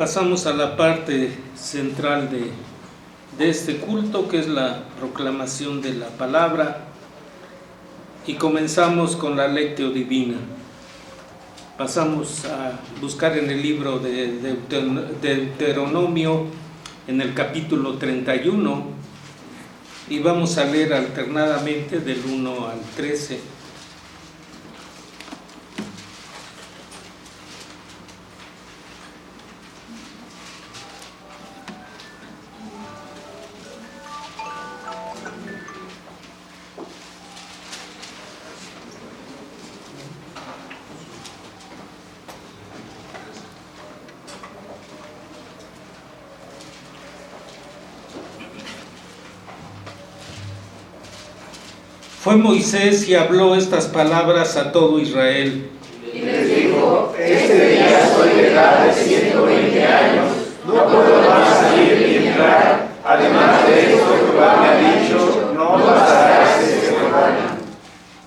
Pasamos a la parte central de este culto, que es la proclamación de la palabra, y comenzamos con la lectio divina. Pasamos a buscar en el libro de Deuteronomio, en el capítulo 31, y vamos a leer alternadamente del 1 al 13. Fue Moisés y habló estas palabras a todo Israel. Y les dijo: este día soy de edad de 120 años, no puedo más salir ni entrar. Además de esto, Jehová me ha dicho: no pasarás este Jordán.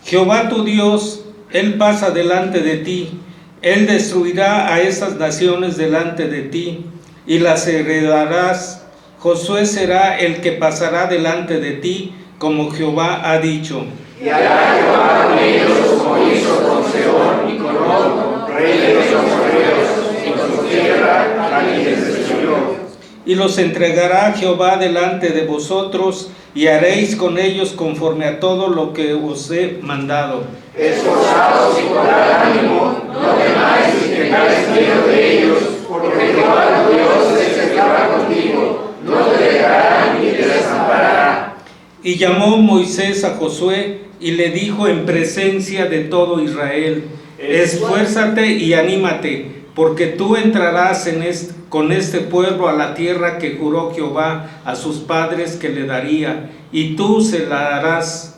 Jehová tu Dios, Él pasa delante de ti, Él destruirá a estas naciones delante de ti, y las heredarás. Josué será el que pasará delante de ti, como Jehová ha dicho. Y hará Jehová con ellos como hizo con Sehón y con Og, rey de los amorreos, y con su tierra, a quienes destruyó. Y los entregará Jehová delante de vosotros, y haréis con ellos conforme a todo lo que os he mandado. Esforzaos y cobrad ánimo, no temáis ni tengáis miedo de ellos, porque Jehová tu Dios es el que va contigo, no te dejará ni te desamparará. Y llamó Moisés a Josué y le dijo en presencia de todo Israel: esfuérzate y anímate, porque tú entrarás con este pueblo a la tierra que juró Jehová a sus padres que le daría, y tú se la harás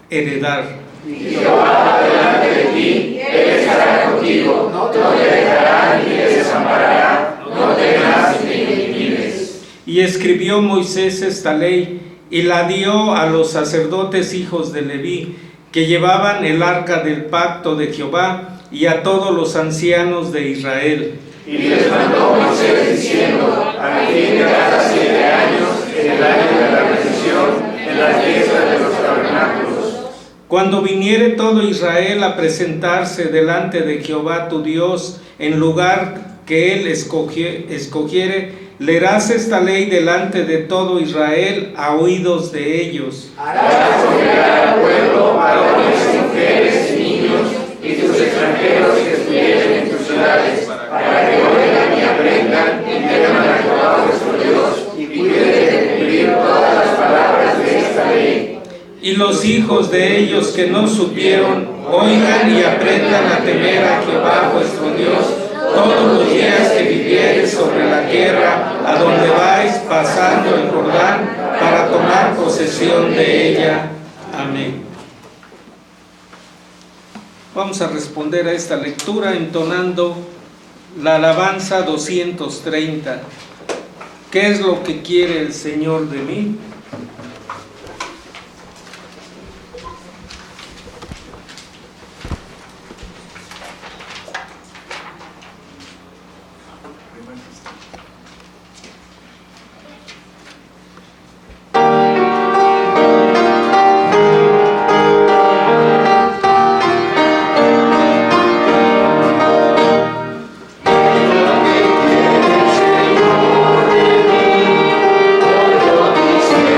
heredar. Y Jehová delante de ti, Él estará contigo, no te dejará ni te desamparará, no temas ni te intimides. Y escribió Moisés esta ley, y la dio a los sacerdotes hijos de Leví, que llevaban el arca del pacto de Jehová, y a todos los ancianos de Israel. Y les mandó Moisés diciendo: al fin de cada 7 años, en el año de la redención, en la fiesta de los tabernáculos, Cuando viniere todo Israel a presentarse delante de Jehová tu Dios, en lugar que él escogiere, leerás esta ley delante de todo Israel a oídos de ellos. harás congregar al pueblo, varones y mujeres y niños, y tus extranjeros que estuvieren en tus ciudades, para que oigan y aprendan y teman a Jehová vuestro Dios, y cuiden de cumplir todas las palabras de esta ley. Y los hijos de ellos que no supieron, oigan y aprendan a temer a Jehová vuestro Dios todos los días que vivieres sobre la tierra a donde vais pasando el Jordán, para tomar posesión de ella. Amén. Vamos a responder a esta lectura entonando la alabanza 230. ¿Qué es lo que quiere el Señor de mí? Dice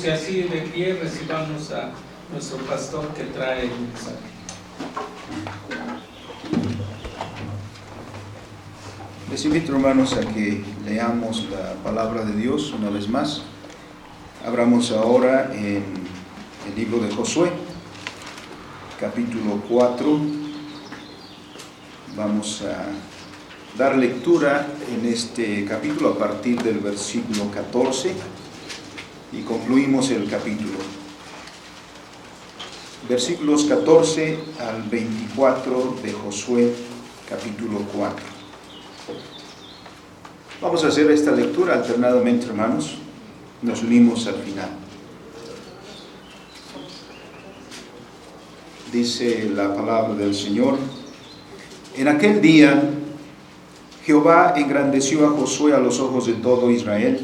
Pónganse así de pie, recibamos a nuestro pastor que trae el mensaje. Les invito, hermanos, a que leamos la palabra de Dios una vez más. Abramos ahora en el libro de Josué, capítulo 4. Vamos a dar lectura en este capítulo a partir del versículo 14 y concluimos el capítulo. Versículos 14 al 24 de Josué, capítulo 4. Vamos a hacer esta lectura alternadamente, hermanos. Nos unimos al final. Dice la palabra del Señor: En aquel día Jehová engrandeció a Josué a los ojos de todo Israel,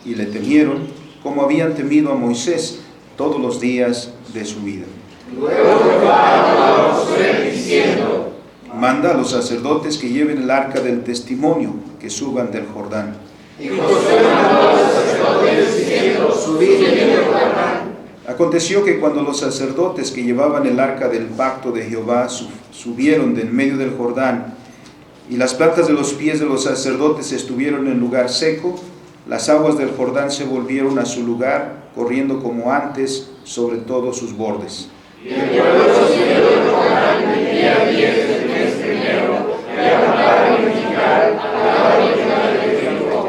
y le temieron como habían temido a Moisés todos los días de su vida. Luego Jehová habló a Josué diciendo: Manda a los sacerdotes que lleven el arca del testimonio, que suban del Jordán. Y Josué mandó a los sacerdotes diciendo: Subid del Jordán. Aconteció que cuando los sacerdotes que llevaban el arca del pacto de Jehová subieron de en medio del Jordán, y las plantas de los pies de los sacerdotes estuvieron en lugar seco, las aguas del Jordán se volvieron a su lugar, corriendo como antes sobre todos sus bordes. Y el pueblo subió del Jordán el día 10 del mes primero, y acamparon en Gilgal, al lado del Jordán de Jericó.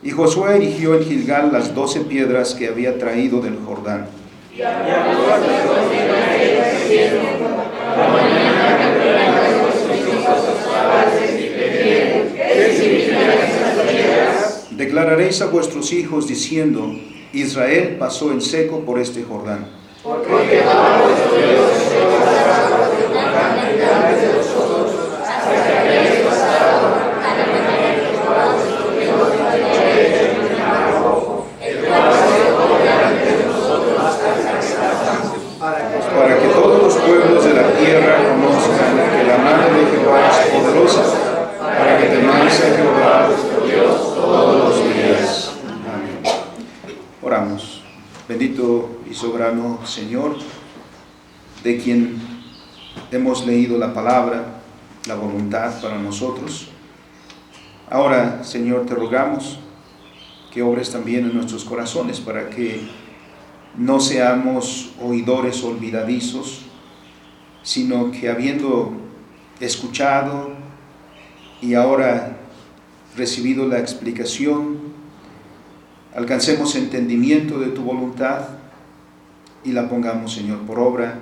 Y Josué erigió en Gilgal las 12 piedras que había traído del Jordán. Y habló a Josué a ellas diciendo: La mañana que traigan vuestros hijos a sus padres y te digan: ¿qué significan estas piedras? Declararéis a vuestros hijos diciendo: Israel pasó en seco por este Jordán. Porque Jehová vuestro Dios echó las aguas del Jordán delante de vosotros, hasta que habéis pasado a la manera que Jehová vuestro Dios había hecho en el mar rojo, el cual se secó delante de nosotros hasta que pasamos. Para que todos los pueblos de la tierra conozcan que la mano de Jehová es poderosa, para que temáis a Jehová vuestro Dios todos los días. Amén. Oramos. Bendito y soberano Señor, de quien hemos leído la palabra, la voluntad para nosotros. Ahora, Señor, te rogamos que obres también en nuestros corazones para que no seamos oidores olvidadizos, sino que habiendo escuchado y ahora recibido la explicación, alcancemos entendimiento de tu voluntad y la pongamos, Señor, por obra,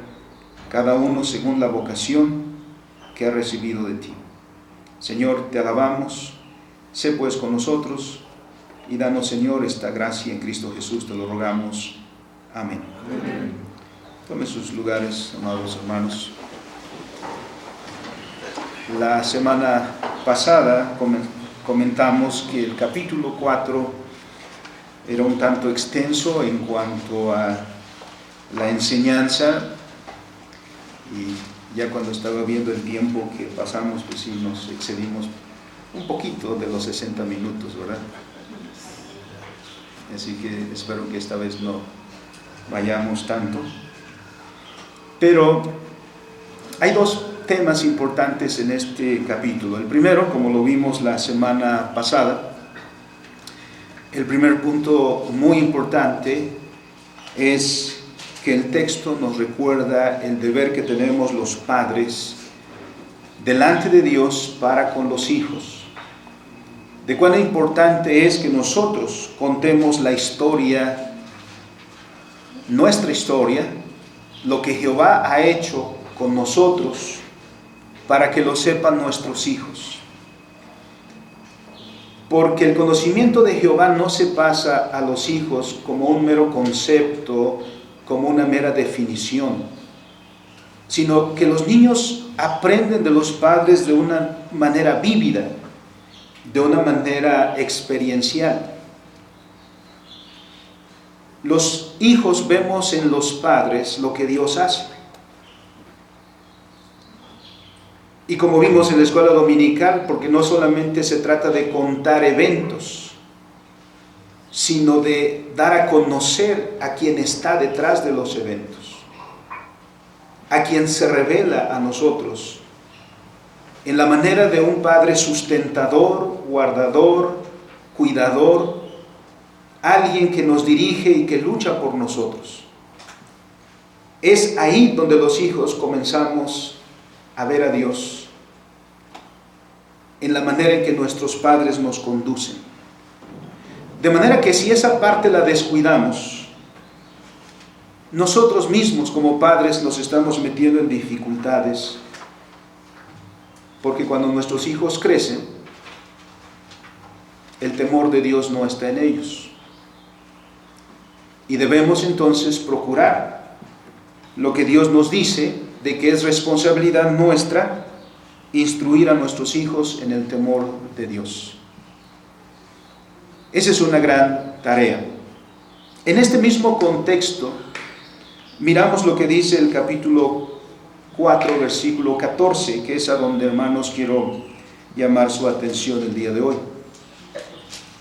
cada uno según la vocación que ha recibido de ti. Señor, te alabamos, sé pues con nosotros y danos, Señor, esta gracia en Cristo Jesús, te lo rogamos. Amén. Amén. Tomen sus lugares, amados hermanos. La semana pasada comentamos que el capítulo 4 era un tanto extenso en cuanto a la enseñanza, y ya cuando estaba viendo el tiempo que pasamos, pues sí nos excedimos un poquito de los 60 minutos, ¿verdad? Así que espero que esta vez no vayamos tanto. Pero hay dos temas importantes en este capítulo. El primero, como lo vimos la semana pasada, el primer punto muy importante es que el texto nos recuerda el deber que tenemos los padres delante de Dios para con los hijos. De cuán importante es que nosotros contemos la historia, nuestra historia, lo que Jehová ha hecho con nosotros, para que lo sepan nuestros hijos. Porque el conocimiento de Jehová no se pasa a los hijos como un mero concepto, como una mera definición, sino que los niños aprenden de los padres de una manera vívida, de una manera experiencial. Los hijos vemos en los padres lo que Dios hace. Y como vimos en la escuela dominical, porque no solamente se trata de contar eventos, sino de dar a conocer a quien está detrás de los eventos, a quien se revela a nosotros en la manera de un Padre sustentador, guardador, cuidador, alguien que nos dirige y que lucha por nosotros. Es ahí donde los hijos comenzamos a ver a Dios, en la manera en que nuestros padres nos conducen. De manera que si esa parte la descuidamos, nosotros mismos como padres nos estamos metiendo en dificultades, porque cuando nuestros hijos crecen, el temor de Dios no está en ellos. Y debemos entonces procurar lo que Dios nos dice, de que es responsabilidad nuestra instruir a nuestros hijos en el temor de Dios. Esa es una gran tarea. En este mismo contexto, miramos lo que dice el capítulo 4, versículo 14, que es a donde, hermanos, quiero llamar su atención el día de hoy,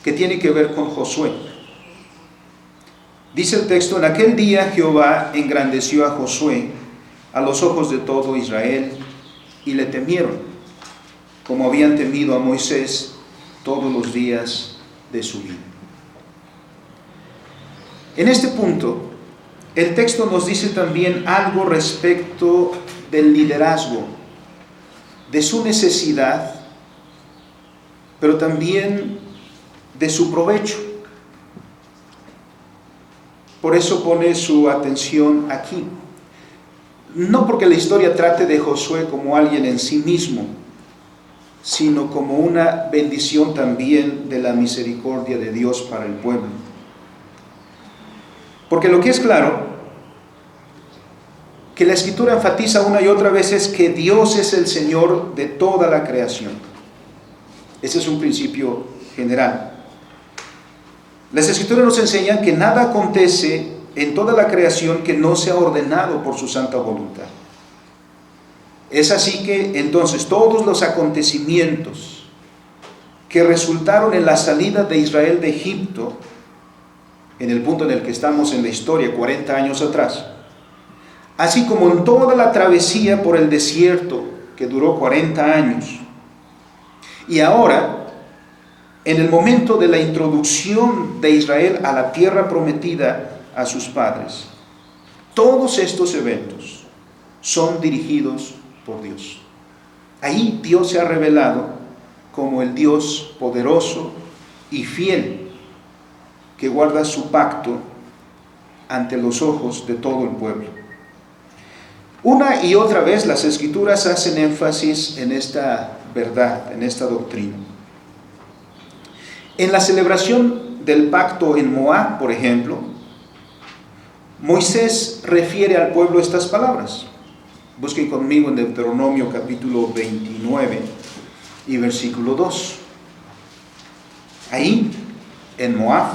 que tiene que ver con Josué. Dice el texto: en aquel día Jehová engrandeció a Josué a los ojos de todo Israel, y le temieron, como habían temido a Moisés todos los días de su vida. En este punto, el texto nos dice también algo respecto del liderazgo, de su necesidad, pero también de su provecho. Por eso pone su atención aquí. No porque la historia trate de Josué como alguien en sí mismo, sino como una bendición también de la misericordia de Dios para el pueblo. Porque lo que es claro, que la Escritura enfatiza una y otra vez, es que Dios es el Señor de toda la creación. Ese es un principio general. Las Escrituras nos enseñan que nada acontece en toda la creación que no sea ordenado por su santa voluntad. Es así que entonces todos los acontecimientos que resultaron en la salida de Israel de Egipto, en el punto en el que estamos en la historia, 40 años atrás, así como en toda la travesía por el desierto que duró 40 años, y ahora en el momento de la introducción de Israel a la tierra prometida a sus padres, todos estos eventos son dirigidos por Dios. Ahí Dios se ha revelado como el Dios poderoso y fiel, que guarda su pacto ante los ojos de todo el pueblo. Una y otra vez las Escrituras hacen énfasis en esta verdad, en esta doctrina. En la celebración del pacto en Moab, por ejemplo, Moisés refiere al pueblo estas palabras. Busquen conmigo en Deuteronomio capítulo 29 y versículo 2. Ahí, en Moab,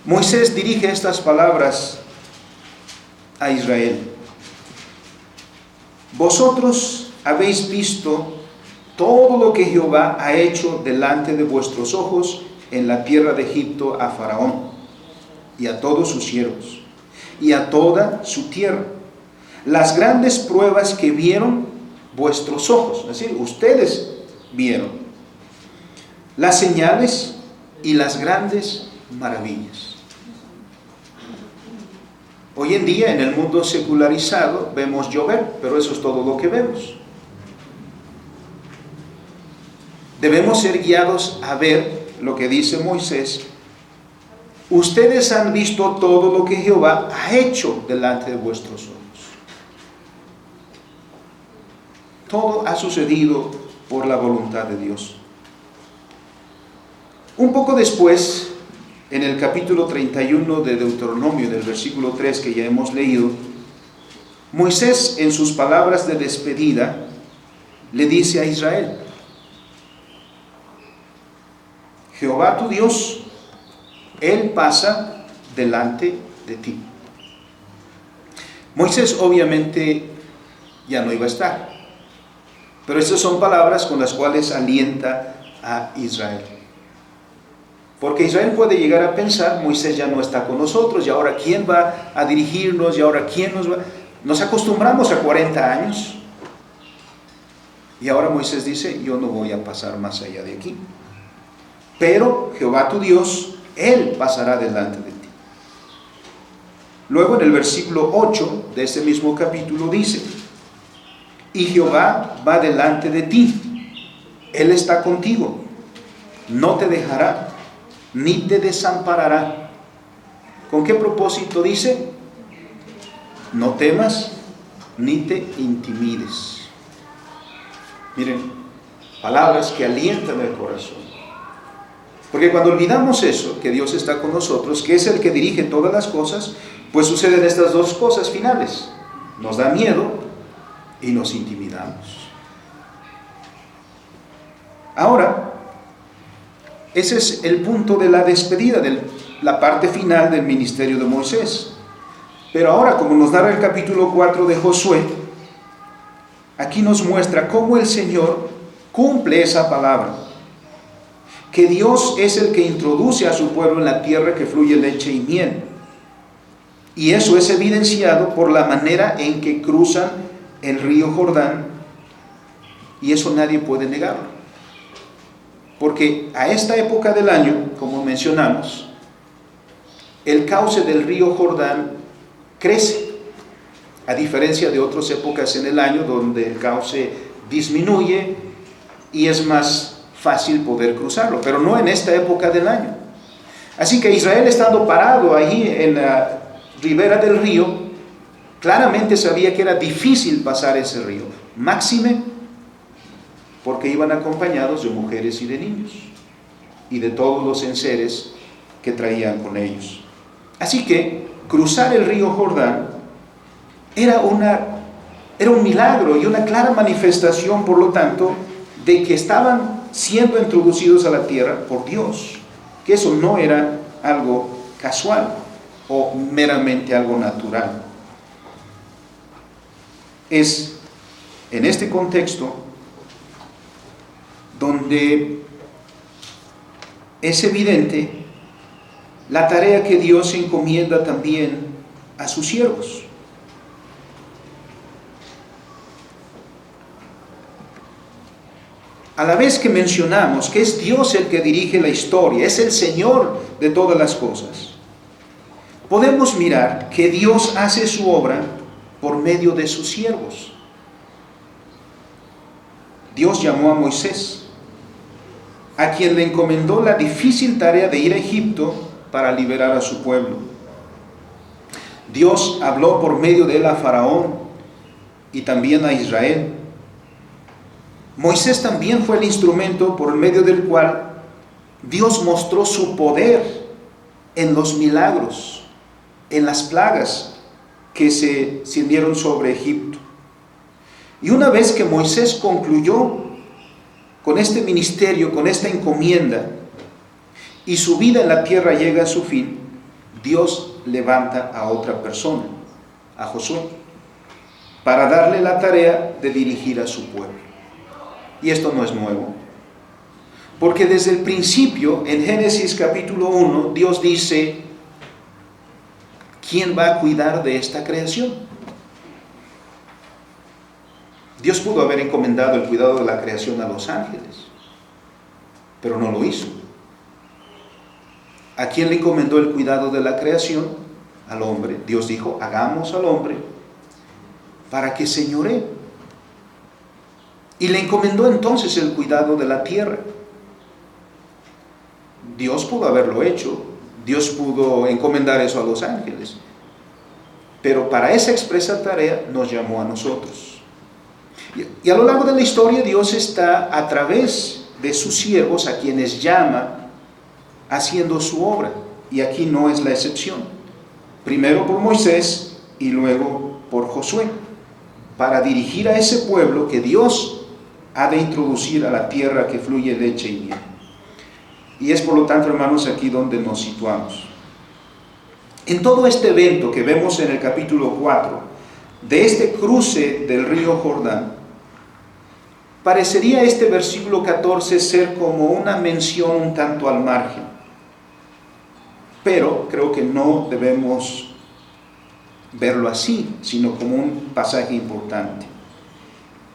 Moisés dirige estas palabras a Israel. Vosotros habéis visto todo lo que Jehová ha hecho delante de vuestros ojos en la tierra de Egipto a Faraón y a todos sus siervos y a toda su tierra, las grandes pruebas que vieron vuestros ojos, es decir, ustedes vieron, las señales y las grandes maravillas. Hoy en día en el mundo secularizado vemos llover, pero eso es todo lo que vemos. Debemos ser guiados a ver lo que dice Moisés. Ustedes han visto todo lo que Jehová ha hecho delante de vuestros ojos. Todo ha sucedido por la voluntad de Dios. Un poco después, en el capítulo 31 de Deuteronomio, del versículo 3 que ya hemos leído, Moisés, en sus palabras de despedida, le dice a Israel: Jehová tu Dios, Él pasa delante de ti. Moisés obviamente ya no iba a estar, pero estas son palabras con las cuales alienta a Israel. Porque Israel puede llegar a pensar, Moisés ya no está con nosotros, y ahora ¿quién va a dirigirnos? Y ahora ¿quién nos va? Nos acostumbramos a 40 años. Y ahora Moisés dice, yo no voy a pasar más allá de aquí. Pero Jehová tu Dios, Él pasará delante de ti. Luego en el versículo 8 de este mismo capítulo dice, y Jehová va delante de ti, Él está contigo, no te dejará, ni te desamparará. ¿Con qué propósito dice? No temas, ni te intimides. Miren, palabras que alientan el corazón. Porque cuando olvidamos eso, que Dios está con nosotros, que es el que dirige todas las cosas, pues suceden estas dos cosas finales. Nos da miedo y nos intimidamos. Ahora, ese es el punto de la despedida, de la parte final del ministerio de Moisés. Pero ahora, como nos narra el capítulo 4 de Josué, aquí nos muestra cómo el Señor cumple esa palabra. Que Dios es el que introduce a su pueblo en la tierra que fluye leche y miel. Y eso es evidenciado por la manera en que cruzan el río Jordán. Y eso nadie puede negarlo. Porque a esta época del año, como mencionamos, el cauce del río Jordán crece, a diferencia de otras épocas en el año donde el cauce disminuye y es más fácil poder cruzarlo, pero no en esta época del año. Así que Israel, estando parado ahí en la ribera del río, claramente sabía que era difícil pasar ese río, máxime porque iban acompañados de mujeres y de niños y de todos los enseres que traían con ellos. Así que cruzar el río Jordán era un milagro y una clara manifestación, por lo tanto, de que estaban siendo introducidos a la tierra por Dios, que eso no era algo casual o meramente algo natural. Es en este contexto donde es evidente la tarea que Dios encomienda también a sus siervos. A la vez que mencionamos que es Dios el que dirige la historia, es el Señor de todas las cosas, podemos mirar que Dios hace su obra por medio de sus siervos. Dios llamó a Moisés, a quien le encomendó la difícil tarea de ir a Egipto para liberar a su pueblo. Dios habló por medio de él a Faraón y también a Israel. Moisés también fue el instrumento por medio del cual Dios mostró su poder en los milagros, en las plagas que se cienieron sobre Egipto. Y una vez que Moisés concluyó con este ministerio, con esta encomienda, y su vida en la tierra llega a su fin, Dios levanta a otra persona, a Josué, para darle la tarea de dirigir a su pueblo. Y esto no es nuevo, porque desde el principio, en Génesis capítulo 1, Dios dice, ¿quién va a cuidar de esta creación? Dios pudo haber encomendado el cuidado de la creación a los ángeles, pero no lo hizo. ¿A quién le encomendó el cuidado de la creación? Al hombre. Dios dijo, hagamos al hombre para que señoree. Y le encomendó entonces el cuidado de la tierra. Dios pudo haberlo hecho, Dios pudo encomendar eso a los ángeles, pero para esa expresa tarea nos llamó a nosotros. Y a lo largo de la historia Dios está a través de sus siervos, a quienes llama, haciendo su obra, y aquí no es la excepción. Primero por Moisés y luego por Josué, para dirigir a ese pueblo que Dios ha de introducir a la tierra que fluye leche y miel. Y es por lo tanto, hermanos, aquí donde nos situamos. En todo este evento que vemos en el capítulo 4, de este cruce del río Jordán, parecería este versículo 14 ser como una mención un tanto al margen. pero creo que no debemos verlo así, sino como un pasaje importante.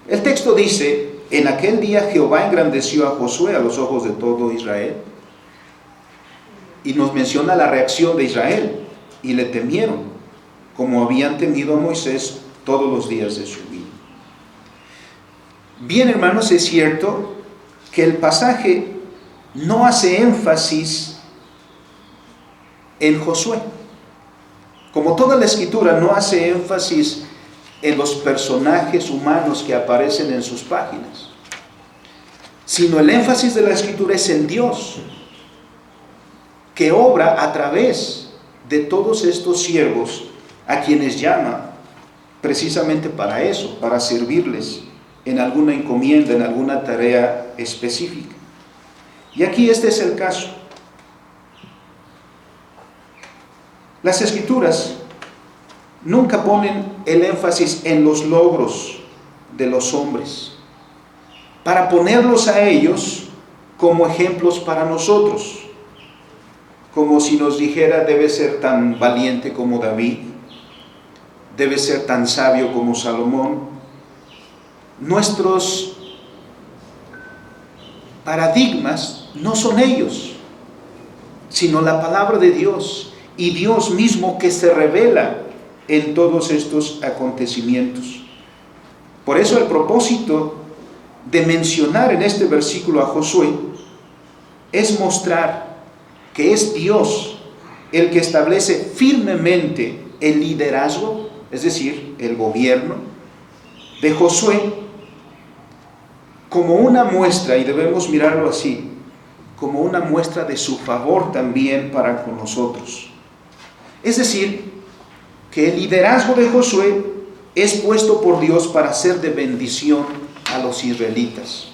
El texto dice: en aquel día Jehová engrandeció a Josué a los ojos de todo Israel. Y nos menciona la reacción de Israel, y le temieron, como habían temido a Moisés todos los días de su vida. Bien, hermanos, es cierto que el pasaje no hace énfasis en Josué. Como toda la Escritura no hace énfasis en los personajes humanos que aparecen en sus páginas, sino el énfasis de la Escritura es en Dios, que obra a través de todos estos siervos a quienes llama precisamente para eso, para servirles en alguna encomienda, en alguna tarea específica. Y aquí este es el caso. Las Escrituras nunca ponen el énfasis en los logros de los hombres, para ponerlos a ellos como ejemplos para nosotros, como si nos dijera: debe ser tan valiente como David, debe ser tan sabio como Salomón. Nuestros paradigmas no son ellos, sino la palabra de Dios y Dios mismo, que se revela en todos estos acontecimientos. Por eso el propósito de mencionar en este versículo a Josué es mostrar que es Dios el que establece firmemente el liderazgo, es decir, el gobierno de Josué, como una muestra, y debemos mirarlo así, como una muestra de su favor también para con nosotros. Es decir, que el liderazgo de Josué es puesto por Dios para ser de bendición a los israelitas.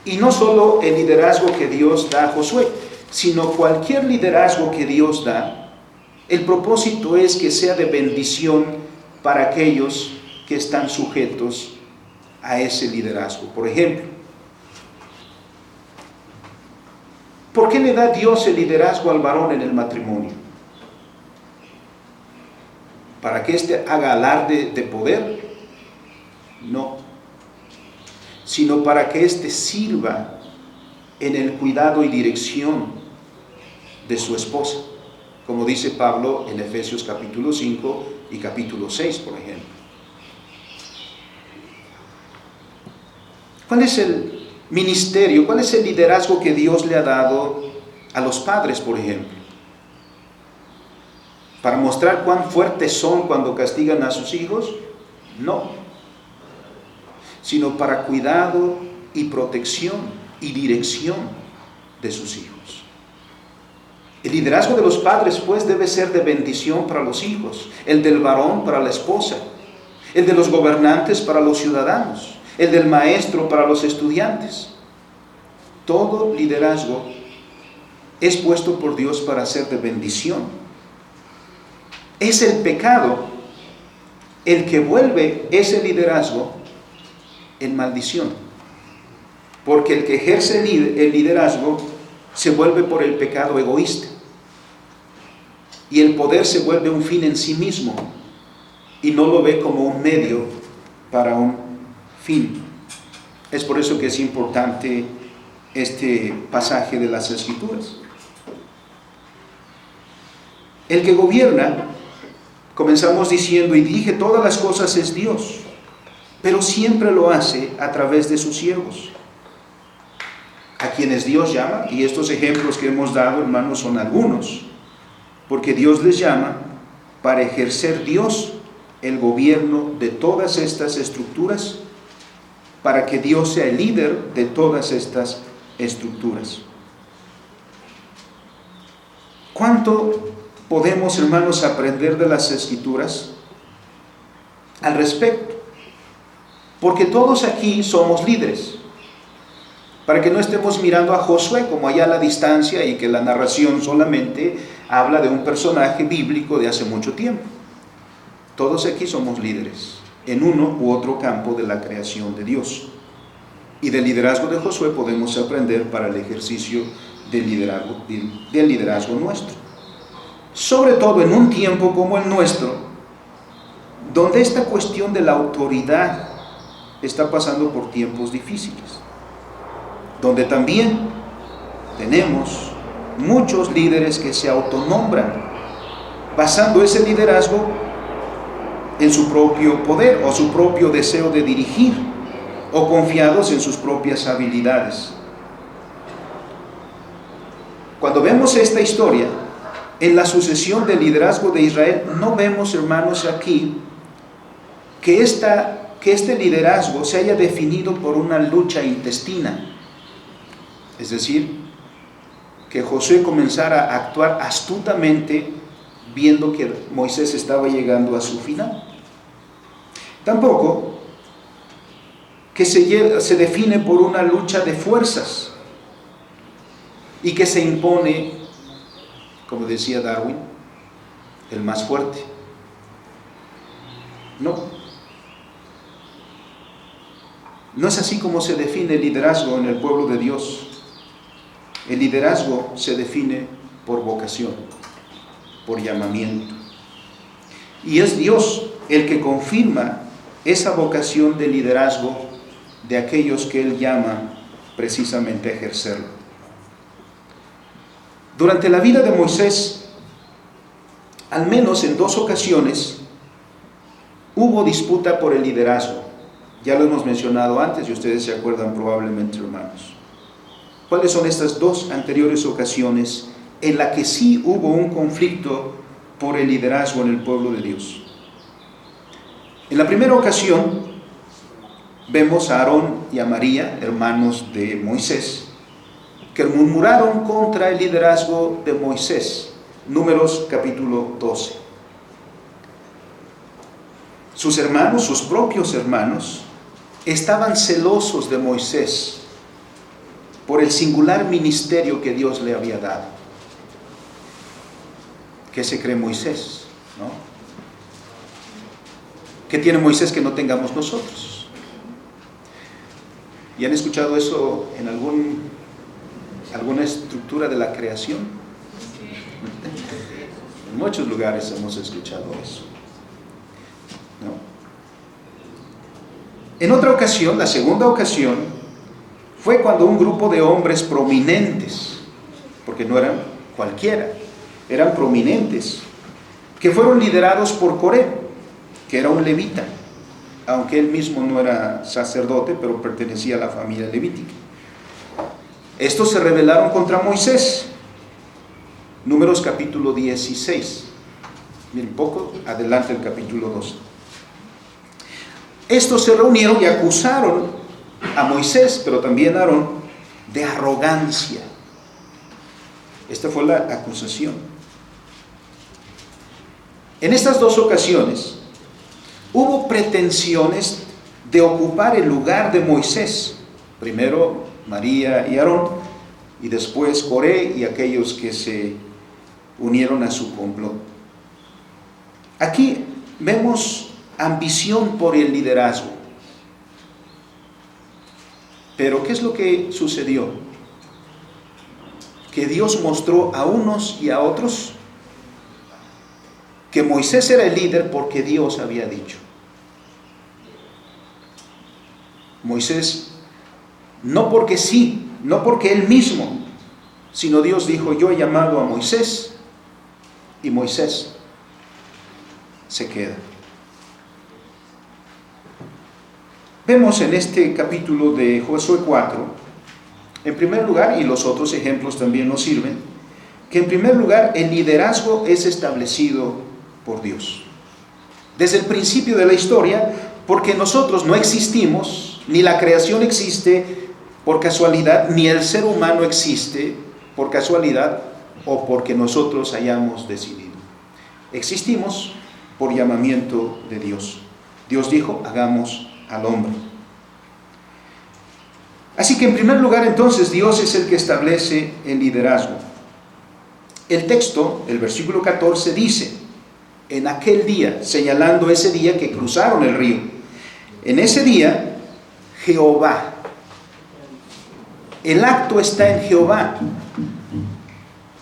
Y no solo el liderazgo que Dios da a Josué, sino cualquier liderazgo que Dios da, el propósito es que sea de bendición para aquellos que están sujetos a ese liderazgo. Por ejemplo, ¿por qué le da Dios el liderazgo al varón en el matrimonio? ¿Para que éste haga alarde de poder? No, sino para que éste sirva en el cuidado y dirección de su esposa, como dice Pablo en Efesios capítulo 5 y capítulo 6, por ejemplo. ¿Cuál es el ministerio, cuál es el liderazgo que Dios le ha dado a los padres, por ejemplo? ¿Para mostrar cuán fuertes son cuando castigan a sus hijos? No, sino para cuidado y protección y dirección de sus hijos. El liderazgo de los padres, pues, debe ser de bendición para los hijos, el del varón para la esposa, el de los gobernantes para los ciudadanos, el del maestro para los estudiantes. Todo liderazgo es puesto por Dios para ser de bendición. Es el pecado el que vuelve ese liderazgo en maldición, porque el que ejerce el liderazgo se vuelve por el pecado egoísta, y el poder se vuelve un fin en sí mismo y no lo ve como un medio para un fin. Es por eso que es importante este pasaje de las Escrituras. El que gobierna, comenzamos diciendo, y dije, todas las cosas es Dios, pero siempre lo hace a través de sus siervos, a quienes Dios llama. Y estos ejemplos que hemos dado, hermanos, son algunos, porque Dios les llama para ejercer Dios el gobierno de todas estas estructuras, para que Dios sea el líder de todas estas estructuras. ¿Cuánto podemos, hermanos, aprender de las Escrituras al respecto? Porque todos aquí somos líderes, para que no estemos mirando a Josué como allá a la distancia y que la narración solamente habla de un personaje bíblico de hace mucho tiempo. Todos aquí somos líderes en uno u otro campo de la creación de Dios, y del liderazgo de Josué podemos aprender para el ejercicio del liderazgo nuestro. sobre todo en un tiempo como el nuestro, donde esta cuestión de la autoridad está pasando por tiempos difíciles, donde también tenemos muchos líderes que se autonombran, basando ese liderazgo en su propio poder o su propio deseo de dirigir, o confiados en sus propias habilidades. Cuando vemos esta historia, en la sucesión del liderazgo de Israel, no vemos, hermanos, aquí que este liderazgo se haya definido por una lucha intestina. Es decir, que Josué comenzara a actuar astutamente viendo que Moisés estaba llegando a su final. Tampoco que se define por una lucha de fuerzas y que se impone, como decía Darwin, el más fuerte. No es así como se define el liderazgo en el pueblo de Dios. El liderazgo se define por vocación, por llamamiento. Y es Dios el que confirma esa vocación de liderazgo de aquellos que Él llama precisamente a ejercerlo. Durante la vida de Moisés, al menos en 2 ocasiones, hubo disputa por el liderazgo. Ya lo hemos mencionado antes y ustedes se acuerdan probablemente, hermanos. ¿Cuáles son estas 2 anteriores ocasiones en las que sí hubo un conflicto por el liderazgo en el pueblo de Dios? En la primera ocasión, vemos a Aarón y a María, hermanos de Moisés, que murmuraron contra el liderazgo de Moisés. Números capítulo 12. Sus hermanos, sus propios hermanos, estaban celosos de Moisés por el singular ministerio que Dios le había dado. ¿Qué se cree Moisés? ¿No? ¿Qué tiene Moisés que no tengamos nosotros? ¿Y han escuchado eso en alguna estructura de la creación? En muchos lugares hemos escuchado eso, ¿no? En otra ocasión, la segunda ocasión, fue cuando un grupo de hombres prominentes, porque no eran cualquiera, eran prominentes, que fueron liderados por Coré, que era un levita, aunque él mismo no era sacerdote, pero pertenecía a la familia levítica. Estos se rebelaron contra Moisés. Números capítulo 16. Miren, poco adelante el capítulo 12. Estos se reunieron y acusaron a Moisés, pero también a Aarón, de arrogancia. Esta fue la acusación. En estas 2 ocasiones hubo pretensiones de ocupar el lugar de Moisés. Primero María y Aarón, y después Coré y aquellos que se unieron a su complot. Aquí vemos ambición por el liderazgo. Pero ¿qué es lo que sucedió? Que Dios mostró a unos y a otros que Moisés era el líder porque Dios había dicho. Moisés, no porque sí, no porque él mismo, sino Dios dijo: yo he llamado a Moisés, y Moisés se queda. Vemos en este capítulo de Josué 4, en primer lugar, y los otros ejemplos también nos sirven, que en primer lugar el liderazgo es establecido por Dios. Desde el principio de la historia, porque nosotros no existimos, ni la creación existe por casualidad, ni el ser humano existe por casualidad o porque nosotros hayamos decidido. Existimos por llamamiento de Dios. Dios dijo: hagamos al hombre. Así que en primer lugar, entonces, Dios es el que establece el liderazgo. El texto, el versículo 14 dice: en aquel día, señalando ese día que cruzaron el río, en ese día Jehová. El acto está en Jehová.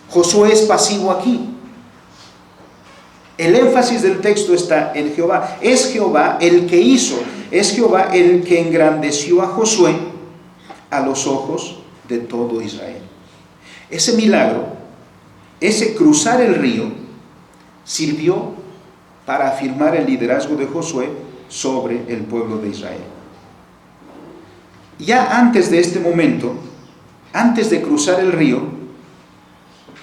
Josué es pasivo aquí. El énfasis del texto está en Jehová. Es Jehová el que hizo, es Jehová el que engrandeció a Josué a los ojos de todo Israel. Ese milagro, ese cruzar el río, sirvió para afirmar el liderazgo de Josué sobre el pueblo de Israel. Ya antes de este momento, antes de cruzar el río,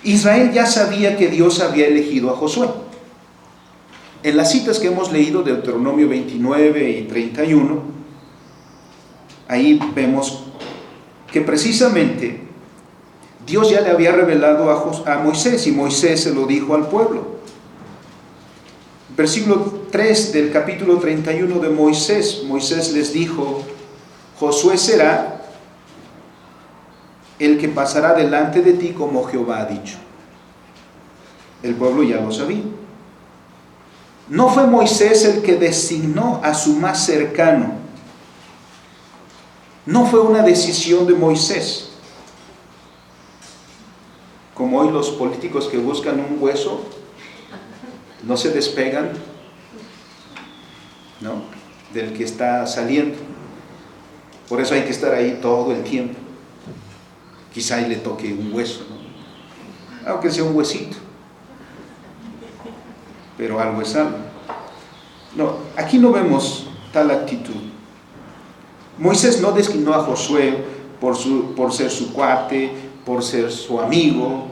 Israel ya sabía que Dios había elegido a Josué. En las citas que hemos leído de Deuteronomio 29 y 31, ahí vemos que precisamente Dios ya le había revelado a Moisés, y Moisés se lo dijo al pueblo. Versículo 3 del capítulo 31 de Moisés, Moisés les dijo: Josué será el que pasará delante de ti como Jehová ha dicho. El pueblo ya lo sabía. No fue Moisés el que designó a su más cercano. No fue una decisión de Moisés. Como hoy los políticos que buscan un hueso no se despegan, ¿no?, del que está saliendo. Por eso hay que estar ahí todo el tiempo. Quizá ahí le toque un hueso, ¿no?, aunque sea un huesito, pero algo es algo. No, aquí no vemos tal actitud. Moisés no designó a Josué por ser su cuate, por ser su amigo.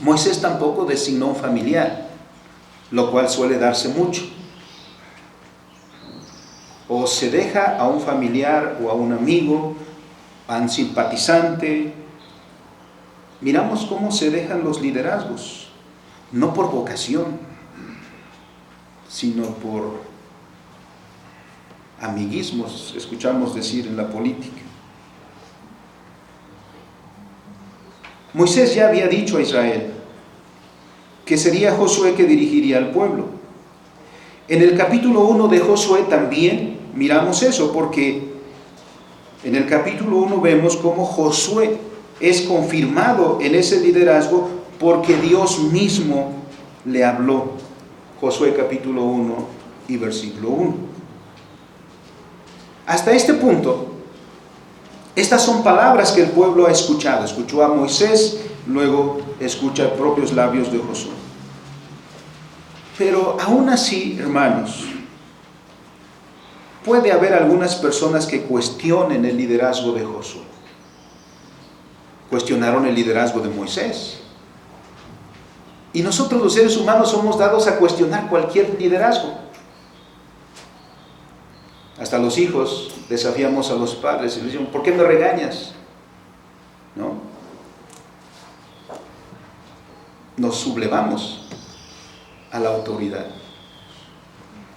Moisés tampoco designó un familiar, lo cual suele darse mucho. O se deja a un familiar o a un amigo, a un simpatizante. Miramos cómo se dejan los liderazgos, no por vocación, sino por amiguismos, escuchamos decir en la política. Moisés ya había dicho a Israel que sería Josué que dirigiría al pueblo. En el capítulo 1 de Josué también miramos eso, porque en el capítulo 1 vemos cómo Josué es confirmado en ese liderazgo porque Dios mismo le habló. Josué capítulo 1 y versículo 1. Hasta este punto, estas son palabras que el pueblo ha escuchado. Escuchó a Moisés, luego escucha propios labios de Josué. Pero aún así, hermanos, puede haber algunas personas que cuestionen el liderazgo de Josué. Cuestionaron el liderazgo de Moisés. Y nosotros los seres humanos somos dados a cuestionar cualquier liderazgo. Hasta los hijos desafiamos a los padres y les decimos: ¿por qué me regañas? ¿No? Nos sublevamos a la autoridad.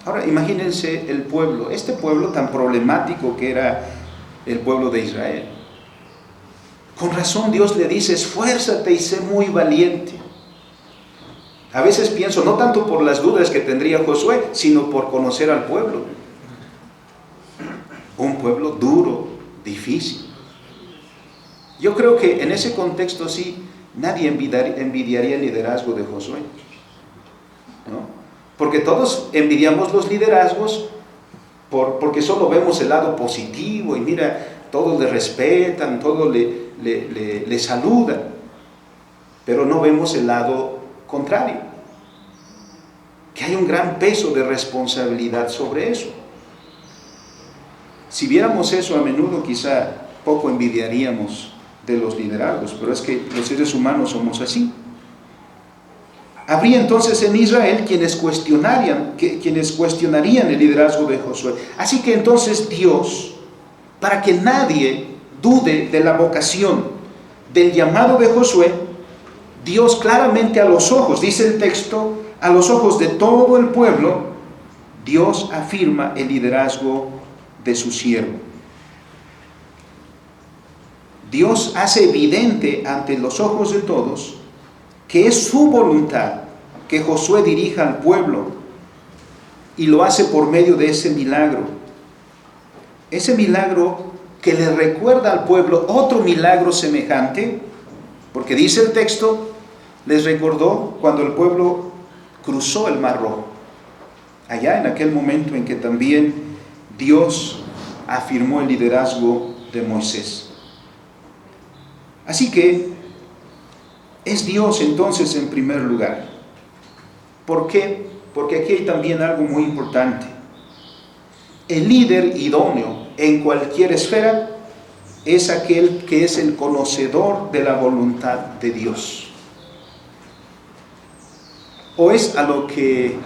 Ahora imagínense el pueblo, este pueblo tan problemático que era el pueblo de Israel. Con razón Dios le dice: esfuérzate y sé muy valiente. A veces pienso, no tanto por las dudas que tendría Josué, sino por conocer al pueblo. Un pueblo duro, difícil. Yo creo que en ese contexto sí, nadie envidiaría el liderazgo de Josué, ¿no? Porque todos envidiamos los liderazgos porque solo vemos el lado positivo y mira, todos le respetan, todos le saludan, pero no vemos el lado contrario, que hay un gran peso de responsabilidad sobre eso. Si viéramos eso a menudo, quizá poco envidiaríamos de los liderazgos, pero es que los seres humanos somos así. Habría entonces en Israel quienes cuestionarían el liderazgo de Josué. Así que entonces Dios, para que nadie dude de la vocación, del llamado de Josué, Dios claramente a los ojos, dice el texto, a los ojos de todo el pueblo, Dios afirma el liderazgo de su siervo. Dios hace evidente ante los ojos de todos que es su voluntad que Josué dirija al pueblo, y lo hace por medio de ese milagro que le recuerda al pueblo otro milagro semejante, porque dice el texto, les recordó cuando el pueblo cruzó el Mar Rojo, allá en aquel momento en que también Dios afirmó el liderazgo de Moisés. Así que es Dios entonces en primer lugar. ¿Por qué? Porque aquí hay también algo muy importante. El líder idóneo en cualquier esfera es aquel que es el conocedor de la voluntad de Dios. O es a lo que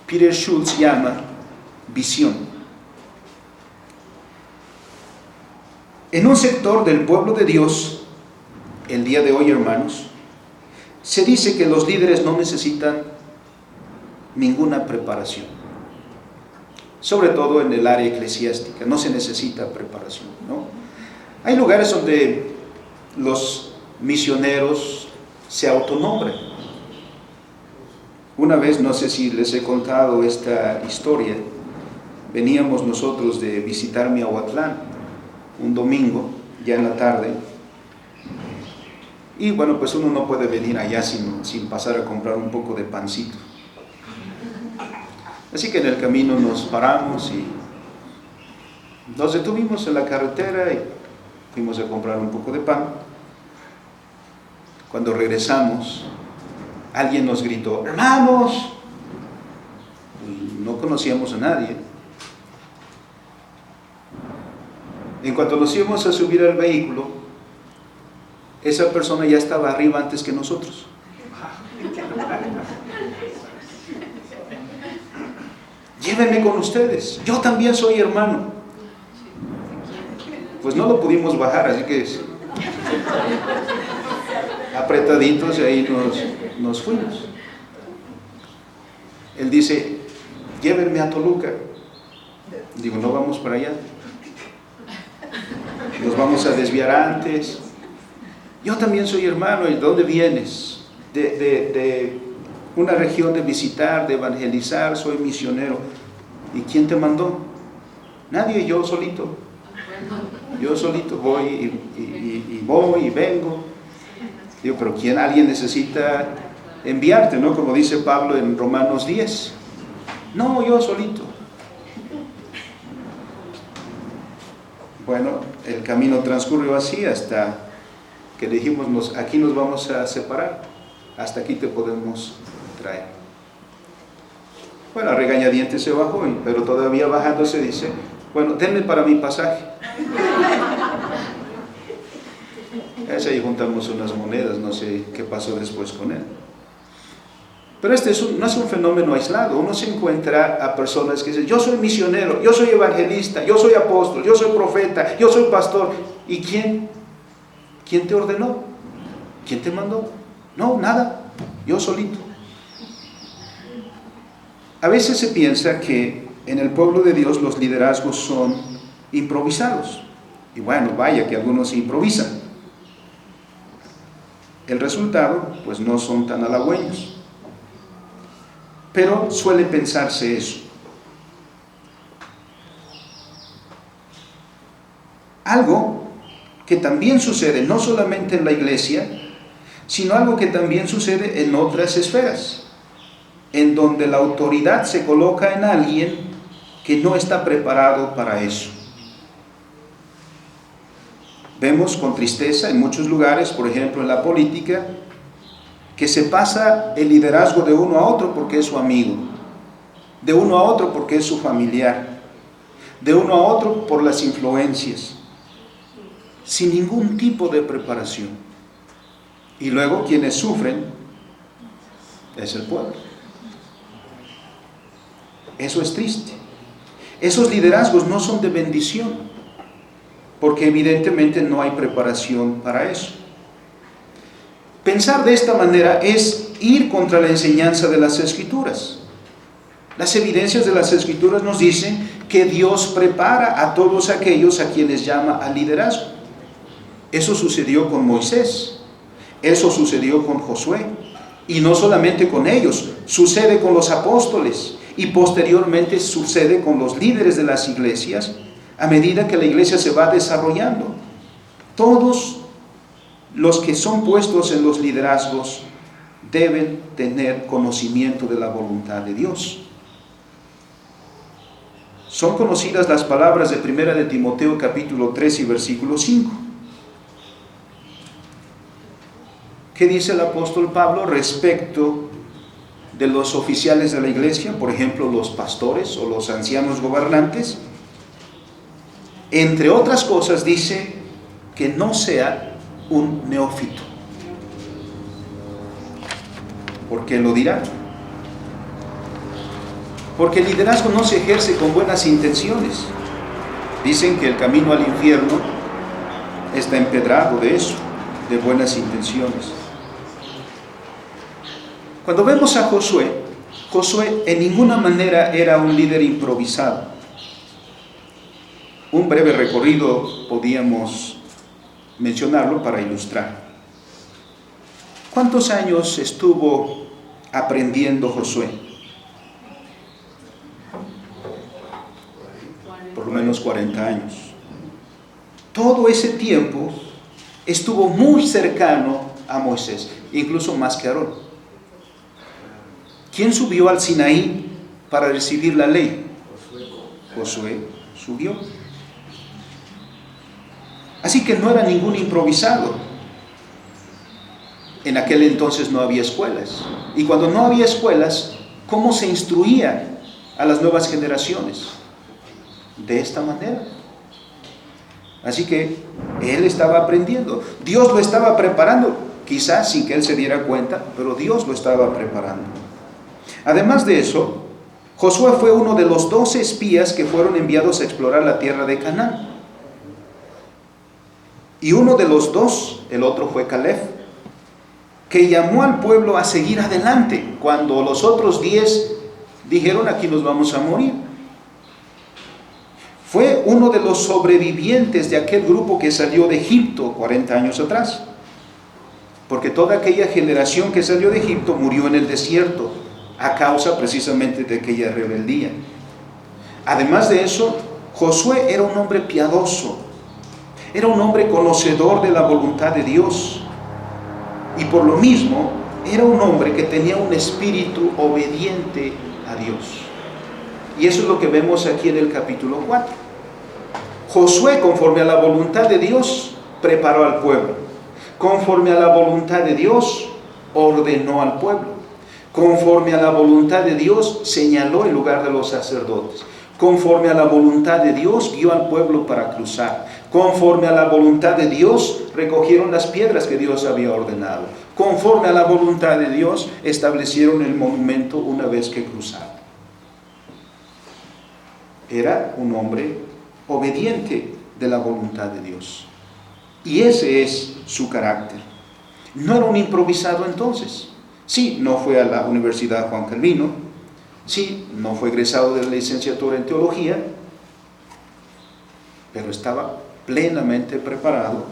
Peter Schultz llama visión. En un sector del pueblo de Dios, el día de hoy, hermanos, se dice que los líderes no necesitan ninguna preparación. Sobre todo en el área eclesiástica, no se necesita preparación, ¿no? Hay lugares donde los misioneros se autonombran. Una vez, no sé si les he contado esta historia, veníamos nosotros de visitar Miahuatlán un domingo, ya en la tarde, y bueno, pues uno no puede venir allá sin pasar a comprar un poco de pancito. Así que en el camino nos paramos y nos detuvimos en la carretera y fuimos a comprar un poco de pan. Cuando regresamos, alguien nos gritó: ¡hermanos! Y no conocíamos a nadie. En cuanto nos íbamos a subir al vehículo, esa persona ya estaba arriba antes que nosotros. Llévenme con ustedes, yo también soy hermano. Pues no lo pudimos bajar, así que apretaditos y ahí nos fuimos. Él dice: llévenme a Toluca. Digo: no vamos para allá, nos vamos a desviar antes. Yo también soy hermano. ¿Y de dónde vienes? De una región de visitar, de evangelizar, soy misionero. ¿Y quién te mandó? Nadie, yo solito. Yo solito voy y voy y vengo. Digo: pero ¿quién? Alguien necesita enviarte, ¿no? Como dice Pablo en Romanos 10. No, yo solito. Bueno, el camino transcurrió así hasta que le dijimos: aquí nos vamos a separar, hasta aquí te podemos traer. Bueno, a regañadientes se bajó, pero todavía bajándose dice: bueno, denme para mi pasaje. Ahí juntamos unas monedas, no sé qué pasó después con él. Pero este no es un fenómeno aislado. Uno se encuentra a personas que dicen: yo soy misionero, yo soy evangelista, yo soy apóstol, yo soy profeta, yo soy pastor. ¿Y quién? ¿Quién te ordenó? ¿Quién te mandó? No, nada, yo solito. A veces se piensa que en el pueblo de Dios los liderazgos son improvisados. Y bueno, vaya que algunos improvisan. El resultado, pues no son tan halagüeños. Pero suele pensarse eso. Algo que también sucede no solamente en la iglesia, sino algo que también sucede en otras esferas, en donde la autoridad se coloca en alguien que no está preparado para eso. Vemos con tristeza en muchos lugares, por ejemplo en la política, que se pasa el liderazgo de uno a otro porque es su amigo, de uno a otro porque es su familiar, de uno a otro por las influencias, sin ningún tipo de preparación. Y luego quienes sufren es el pueblo. Eso es triste. Esos liderazgos no son de bendición, porque evidentemente no hay preparación para eso. Pensar de esta manera es ir contra la enseñanza de las Escrituras. Las evidencias de las Escrituras nos dicen que Dios prepara a todos aquellos a quienes llama al liderazgo. Eso sucedió con Moisés, eso sucedió con Josué, y no solamente con ellos, sucede con los apóstoles y posteriormente sucede con los líderes de las iglesias a medida que la iglesia se va desarrollando. Todos los que son puestos en los liderazgos deben tener conocimiento de la voluntad de Dios. Son conocidas las palabras de 1 de Timoteo capítulo 3 y versículo 5. ¿Qué dice el apóstol Pablo respecto de los oficiales de la iglesia? Por ejemplo, los pastores o los ancianos gobernantes. Entre otras cosas dice que no sea un neófito. ¿Por qué lo dirá? Porque el liderazgo no se ejerce con buenas intenciones. Dicen que el camino al infierno está empedrado de eso, de buenas intenciones. Cuando vemos a Josué, Josué en ninguna manera era un líder improvisado. Un breve recorrido podíamos mencionarlo para ilustrar. ¿Cuántos años estuvo aprendiendo Josué? Por lo menos 40 años. Todo ese tiempo estuvo muy cercano a Moisés, incluso más que Aarón. ¿Quién subió al Sinaí para recibir la ley? Josué subió. Así que no era ningún improvisado. En aquel entonces no había escuelas. Y cuando no había escuelas, ¿cómo se instruía a las nuevas generaciones? De esta manera. Así que él estaba aprendiendo. Dios lo estaba preparando, quizás sin que él se diera cuenta, pero Dios lo estaba preparando. Además de eso, Josué fue uno de los 12 espías que fueron enviados a explorar la tierra de Canaán. Y uno de los dos, el otro fue Caleb, que llamó al pueblo a seguir adelante cuando los otros 10 dijeron: aquí nos vamos a morir. Fue uno de los sobrevivientes de aquel grupo que salió de Egipto 40 años atrás, porque toda aquella generación que salió de Egipto murió en el desierto a causa precisamente de aquella rebeldía. Además de eso, Josué era un hombre piadoso, era un hombre conocedor de la voluntad de Dios, y por lo mismo era un hombre que tenía un espíritu obediente a Dios. Y eso es lo que vemos aquí en el capítulo 4. Josué, conforme a la voluntad de Dios, preparó al pueblo. Conforme a la voluntad de Dios, ordenó al pueblo. Conforme a la voluntad de Dios, señaló el lugar de los sacerdotes. Conforme a la voluntad de Dios, guió al pueblo para cruzar. Conforme a la voluntad de Dios, recogieron las piedras que Dios había ordenado. Conforme a la voluntad de Dios, establecieron el monumento una vez que cruzaron. Era un hombre obediente de la voluntad de Dios. Y ese es su carácter. No era un improvisado entonces. Sí, no fue a la Universidad Juan Calvino. Sí, no fue egresado de la licenciatura en teología. Pero estaba plenamente preparado.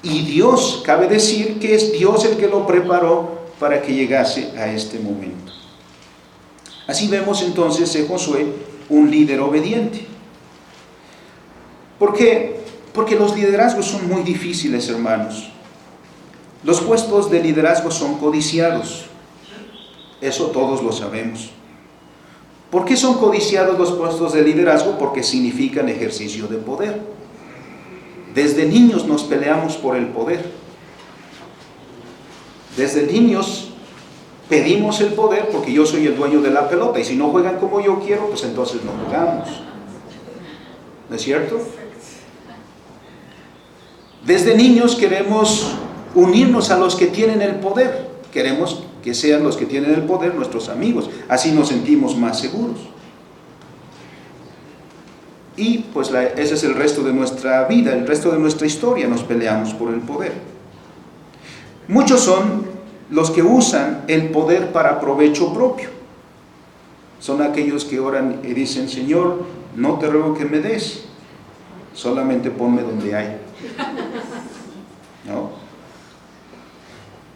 Y Dios, cabe decir que es Dios el que lo preparó para que llegase a este momento. Así vemos entonces en Josué un líder obediente. ¿Por qué? Porque los liderazgos son muy difíciles, hermanos. Los puestos de liderazgo son codiciados. Eso todos lo sabemos. ¿Por qué son codiciados los puestos de liderazgo? Porque significan ejercicio de poder. Desde niños nos peleamos por el poder. Desde niños pedimos el poder porque yo soy el dueño de la pelota, y si no juegan como yo quiero, pues entonces no jugamos. ¿No es cierto? Desde niños queremos unirnos a los que tienen el poder. Queremos que sean los que tienen el poder nuestros amigos. Así nos sentimos más seguros. Y pues ese es el resto de nuestra vida, el resto de nuestra historia. Nos peleamos por el poder. Muchos son los que usan el poder para provecho propio. Son aquellos que oran y dicen: Señor, no te ruego que me des, solamente ponme donde hay. ¿No?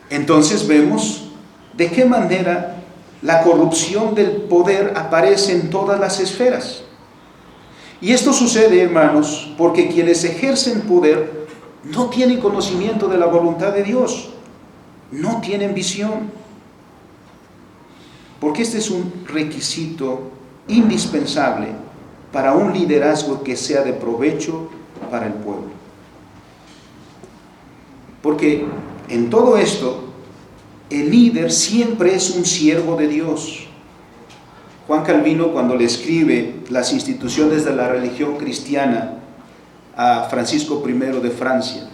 Entonces vemos de qué manera la corrupción del poder aparece en todas las esferas. Y esto sucede, hermanos, porque quienes ejercen poder no tienen conocimiento de la voluntad de Dios, no tienen visión. Porque este es un requisito indispensable para un liderazgo que sea de provecho para el pueblo. Porque en todo esto, el líder siempre es un siervo de Dios. Juan Calvino, cuando le escribe las instituciones de la religión cristiana a Francisco I de Francia,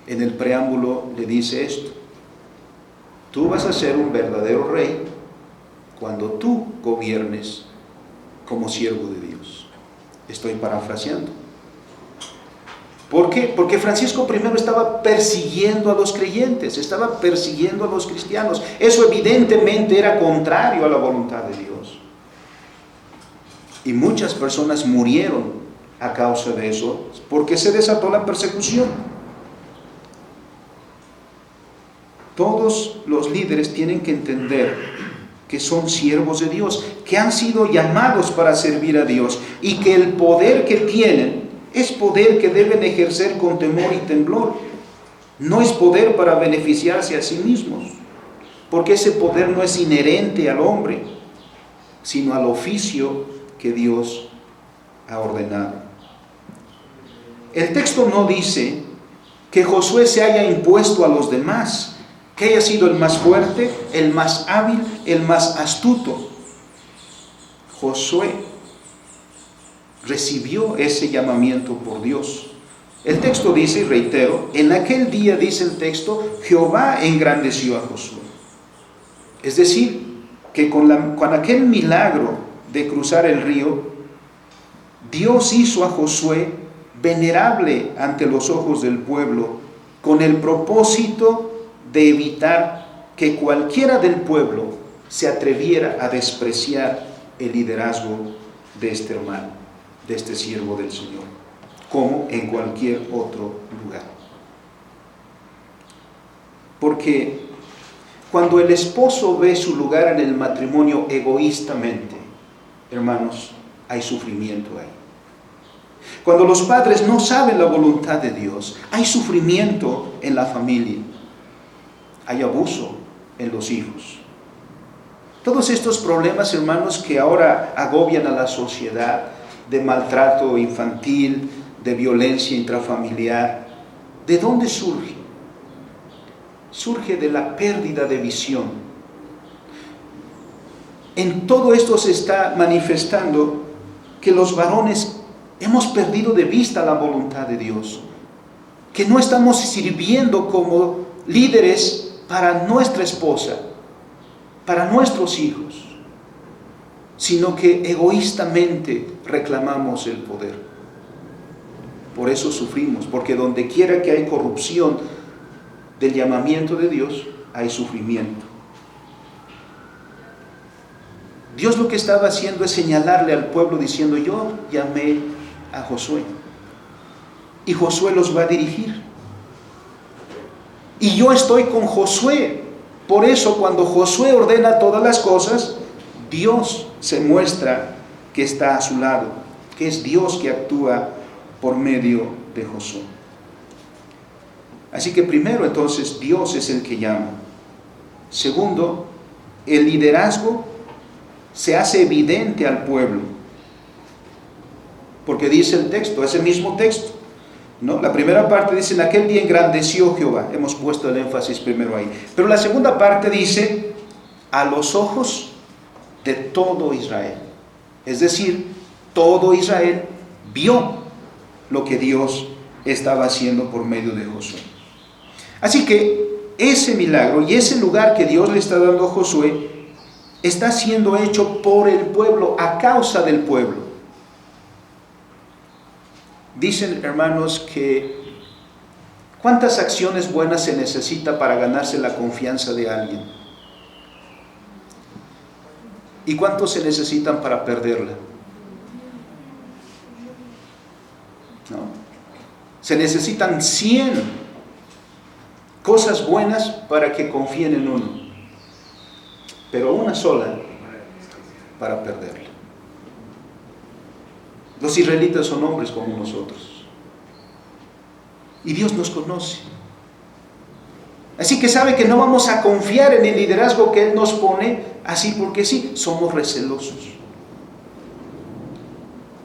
en el preámbulo le dice esto: tú vas a ser un verdadero rey cuando tú gobiernes como siervo de Dios. Estoy parafraseando. ¿Por qué? Porque Francisco I estaba persiguiendo a los creyentes, estaba persiguiendo a los cristianos. Eso evidentemente era contrario a la voluntad de Dios. Y muchas personas murieron a causa de eso, porque se desató la persecución. Todos los líderes tienen que entender que son siervos de Dios, que han sido llamados para servir a Dios y que el poder que tienen es poder que deben ejercer con temor y temblor. No es poder para beneficiarse a sí mismos, porque ese poder no es inherente al hombre, sino al oficio que Dios ha ordenado. El texto no dice que Josué se haya impuesto a los demás, que haya sido el más fuerte, el más hábil, el más astuto. Josué recibió ese llamamiento por Dios. El texto dice, y reitero, en aquel día, dice el texto, Jehová engrandeció a Josué. Es decir, que con aquel milagro de cruzar el río, Dios hizo a Josué venerable ante los ojos del pueblo, con el propósito de evitar que cualquiera del pueblo se atreviera a despreciar el liderazgo de este hermano, de este siervo del Señor, como en cualquier otro lugar. Porque cuando el esposo ve su lugar en el matrimonio egoístamente, hermanos, hay sufrimiento ahí. Cuando los padres no saben la voluntad de Dios, hay sufrimiento en la familia. Hay abuso en los hijos. Todos estos problemas, hermanos, que ahora agobian a la sociedad, de maltrato infantil, de violencia intrafamiliar, ¿de dónde surge? Surge de la pérdida de visión. En todo esto se está manifestando que los varones hemos perdido de vista la voluntad de Dios, que no estamos sirviendo como líderes para nuestra esposa, para nuestros hijos, sino que egoístamente reclamamos el poder. Por eso sufrimos, porque donde quiera que hay corrupción del llamamiento de Dios, hay sufrimiento. Dios lo que estaba haciendo es señalarle al pueblo diciendo: yo llamé a Josué y Josué los va a dirigir. Y yo estoy con Josué. Por eso cuando Josué ordena todas las cosas, Dios se muestra que está a su lado, que es Dios que actúa por medio de Josué. Así que primero, entonces, Dios es el que llama. Segundo, el liderazgo se hace evidente al pueblo, porque dice el texto, ese mismo texto, ¿no? La primera parte dice: en aquel día engrandeció Jehová. Hemos puesto el énfasis primero ahí. Pero la segunda parte dice: a los ojos de todo Israel. Es decir, todo Israel vio lo que Dios estaba haciendo por medio de Josué. Así que ese milagro y ese lugar que Dios le está dando a Josué está siendo hecho por el pueblo, a causa del pueblo. Dicen, hermanos, que ¿cuántas acciones buenas se necesita para ganarse la confianza de alguien? ¿Y cuántos se necesitan para perderla? ¿No? Se necesitan 100 cosas buenas para que confíen en uno, pero una sola para perderla. Los israelitas son hombres como nosotros. Y Dios nos conoce. Así que sabe que no vamos a confiar en el liderazgo que Él nos pone así porque sí, somos recelosos.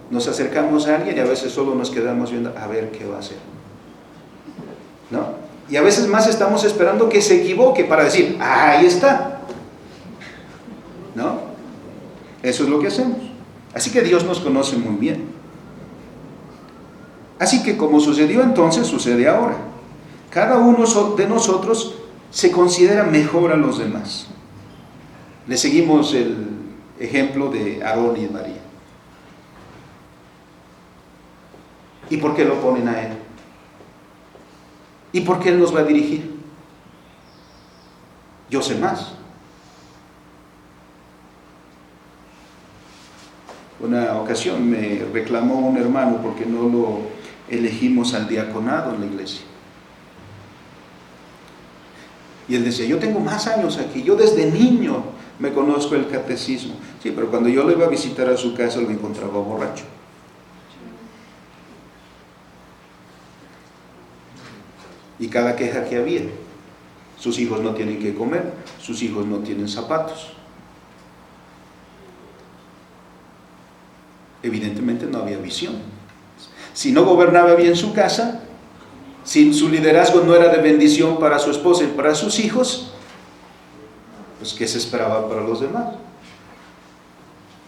Nos acercamos a alguien y a veces solo nos quedamos viendo a ver qué va a hacer, ¿no? Y a veces más estamos esperando que se equivoque para decir, ahí está, ¿no? Eso es lo que hacemos. Así que Dios nos conoce muy bien. Así que como sucedió entonces, sucede ahora. Cada uno de nosotros se considera mejor a los demás. Le seguimos el ejemplo de Aarón y María. ¿Y por qué lo ponen a Él? ¿Y por qué Él nos va a dirigir? Yo sé más. Una ocasión me reclamó un hermano porque no lo elegimos al diaconado en la iglesia. Y él decía, yo tengo más años aquí, yo desde niño me conozco el catecismo. Sí, pero cuando yo lo iba a visitar a su casa lo encontraba borracho. Y cada queja que había, sus hijos no tienen que comer, sus hijos no tienen zapatos. Evidentemente no había visión. Si no gobernaba bien su casa, si su liderazgo no era de bendición para su esposa y para sus hijos, pues ¿qué se esperaba para los demás?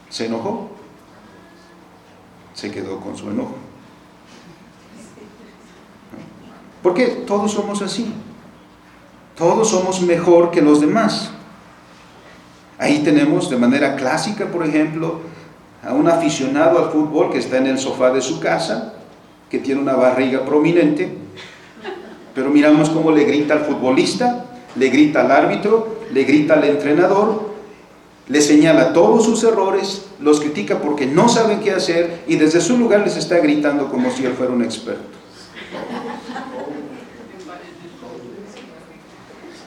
Se enojó, se quedó con su enojo. Porque todos somos así, todos somos mejor que los demás. Ahí tenemos de manera clásica, por ejemplo, a un aficionado al fútbol que está en el sofá de su casa, que tiene una barriga prominente, pero miramos cómo le grita al futbolista, le grita al árbitro, le grita al entrenador, le señala todos sus errores, los critica porque no saben qué hacer y desde su lugar les está gritando como si él fuera un experto.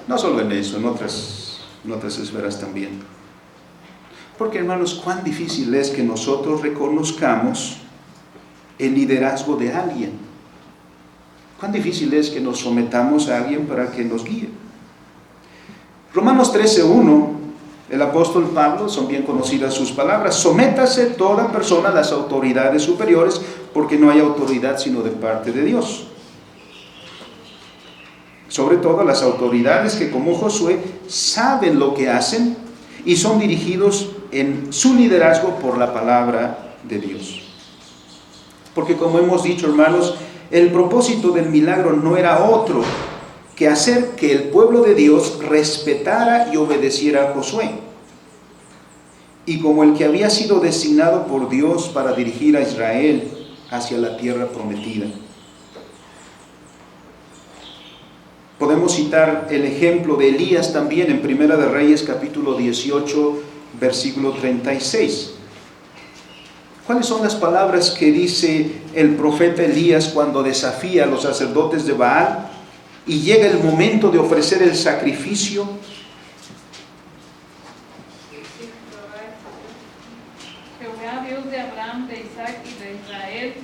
No solo en eso, en otras esferas también. Porque, hermanos, cuán difícil es que nosotros reconozcamos el liderazgo de alguien. Cuán difícil es que nos sometamos a alguien para que nos guíe. Romanos 13:1, el apóstol Pablo, son bien conocidas sus palabras: sométase toda persona a las autoridades superiores, porque no hay autoridad sino de parte de Dios. Sobre todo las autoridades que, como Josué, saben lo que hacen y son dirigidos en su liderazgo por la palabra de Dios. Porque, como hemos dicho, hermanos, el propósito del milagro no era otro que hacer que el pueblo de Dios respetara y obedeciera a Josué. Y como el que había sido designado por Dios para dirigir a Israel hacia la tierra prometida. Podemos citar el ejemplo de Elías también en Primera de Reyes, capítulo 18, versículo 36. ¿Cuáles son las palabras que dice el profeta Elías cuando desafía a los sacerdotes de Baal y llega el momento de ofrecer el sacrificio? Jehová, Dios de Abraham, de Isaac y de Israel,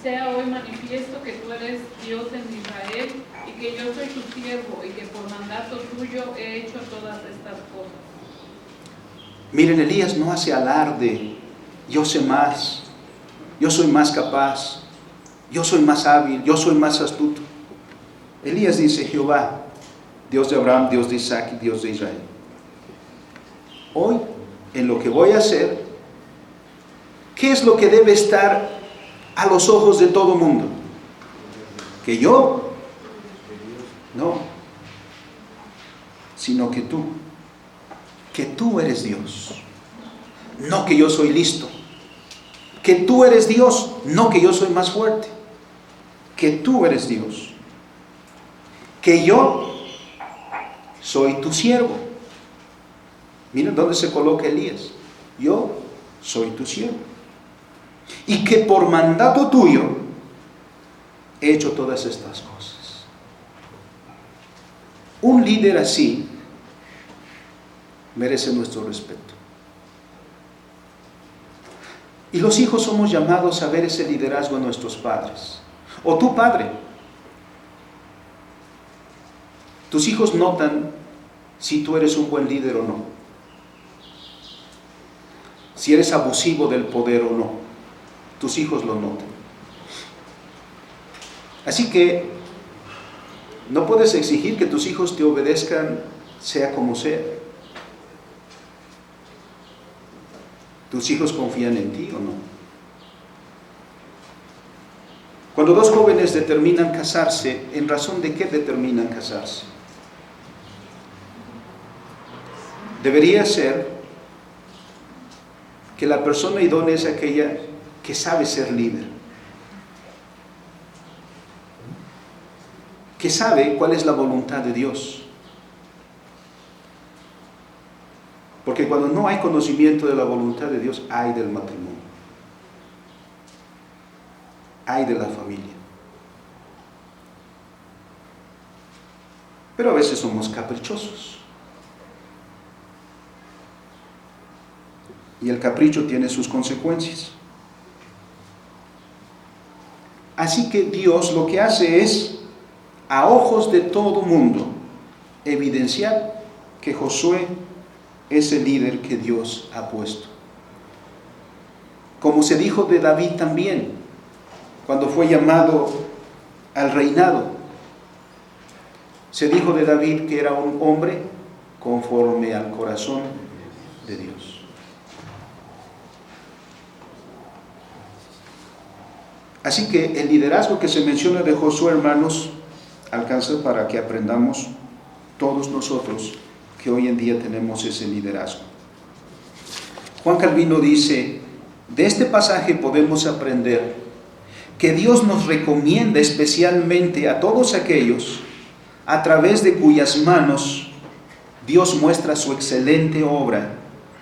sea hoy manifiesto que tú eres Dios en Israel y que yo soy tu siervo y que por mandato tuyo he hecho todas estas cosas. Miren, Elías no hace alarde: yo sé más, yo soy más capaz, yo soy más hábil, yo soy más astuto. Elías dice: Jehová, Dios de Abraham, Dios de Isaac y Dios de Israel, hoy en lo que voy a hacer, ¿qué es lo que debe estar a los ojos de todo mundo? Que yo no, sino que tú eres Dios, no que yo soy listo, que tú eres Dios, no que yo soy más fuerte, que tú eres Dios, que yo soy tu siervo. Miren dónde se coloca Elías: yo soy tu siervo, y que por mandato tuyo he hecho todas estas cosas. Un líder así merece nuestro respeto. Y los hijos somos llamados a ver ese liderazgo en nuestros padres. O tu padre. Tus hijos notan si tú eres un buen líder o no, si eres abusivo del poder o no. Tus hijos lo notan. Así que no puedes exigir que tus hijos te obedezcan sea como sea. ¿Tus hijos confían en ti o no? Cuando dos jóvenes determinan casarse, ¿en razón de qué determinan casarse? Debería ser que la persona idónea es aquella que sabe ser líder, que sabe cuál es la voluntad de Dios. Porque cuando no hay conocimiento de la voluntad de Dios, hay del matrimonio, hay de la familia. Pero a veces somos caprichosos. Y el capricho tiene sus consecuencias. Así que Dios lo que hace es, a ojos de todo mundo, evidenciar que Josué es el líder que Dios ha puesto. Como se dijo de David también, cuando fue llamado al reinado, se dijo de David que era un hombre conforme al corazón de Dios. Así que el liderazgo que se menciona de Josué, hermanos, alcanza para que aprendamos todos nosotros que hoy en día tenemos ese liderazgo. Juan Calvino dice, de este pasaje podemos aprender que Dios nos recomienda especialmente a todos aquellos a través de cuyas manos Dios muestra su excelente obra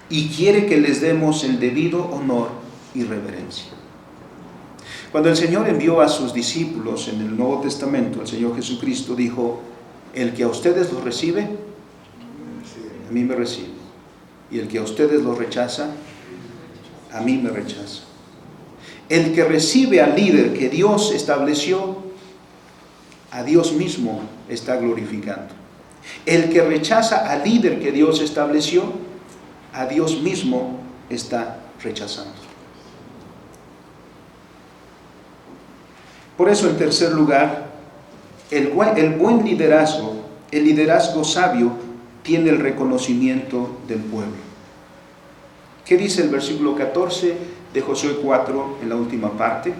y quiere que les demos el debido honor y reverencia. Cuando el Señor envió a sus discípulos en el Nuevo Testamento, el Señor Jesucristo dijo, el que a ustedes los recibe, a mí me recibe. Y el que a ustedes los rechaza, a mí me rechaza. El que recibe al líder que Dios estableció, a Dios mismo está glorificando. El que rechaza al líder que Dios estableció, a Dios mismo está rechazando. Por eso, en tercer lugar, el buen liderazgo, el liderazgo sabio, tiene el reconocimiento del pueblo. ¿Qué dice el versículo 14 de Josué 4 en la última parte?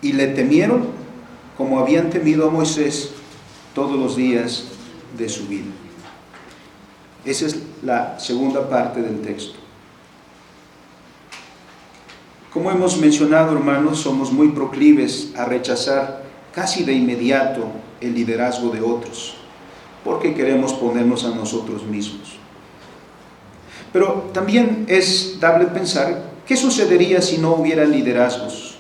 Y le temieron como habían temido a Moisés todos los días de su vida. Esa es la segunda parte del texto. Como hemos mencionado, hermanos, somos muy proclives a rechazar casi de inmediato el liderazgo de otros, porque queremos ponernos a nosotros mismos. Pero también es dable pensar, ¿qué sucedería si no hubiera liderazgos?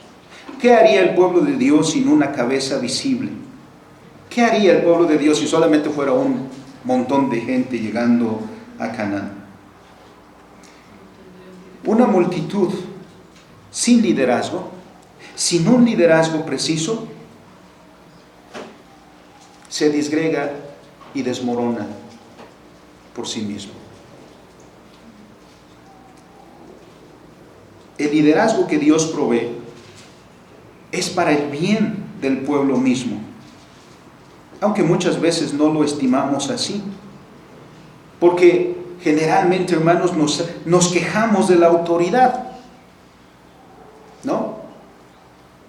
¿Qué haría el pueblo de Dios sin una cabeza visible? ¿Qué haría el pueblo de Dios si solamente fuera un montón de gente llegando a Canaán? Una multitud sin liderazgo, sin un liderazgo preciso, se disgrega y desmorona por sí mismo. El liderazgo que Dios provee es para el bien del pueblo mismo, aunque muchas veces no lo estimamos así, porque generalmente, hermanos, nos quejamos de la autoridad, ¿no?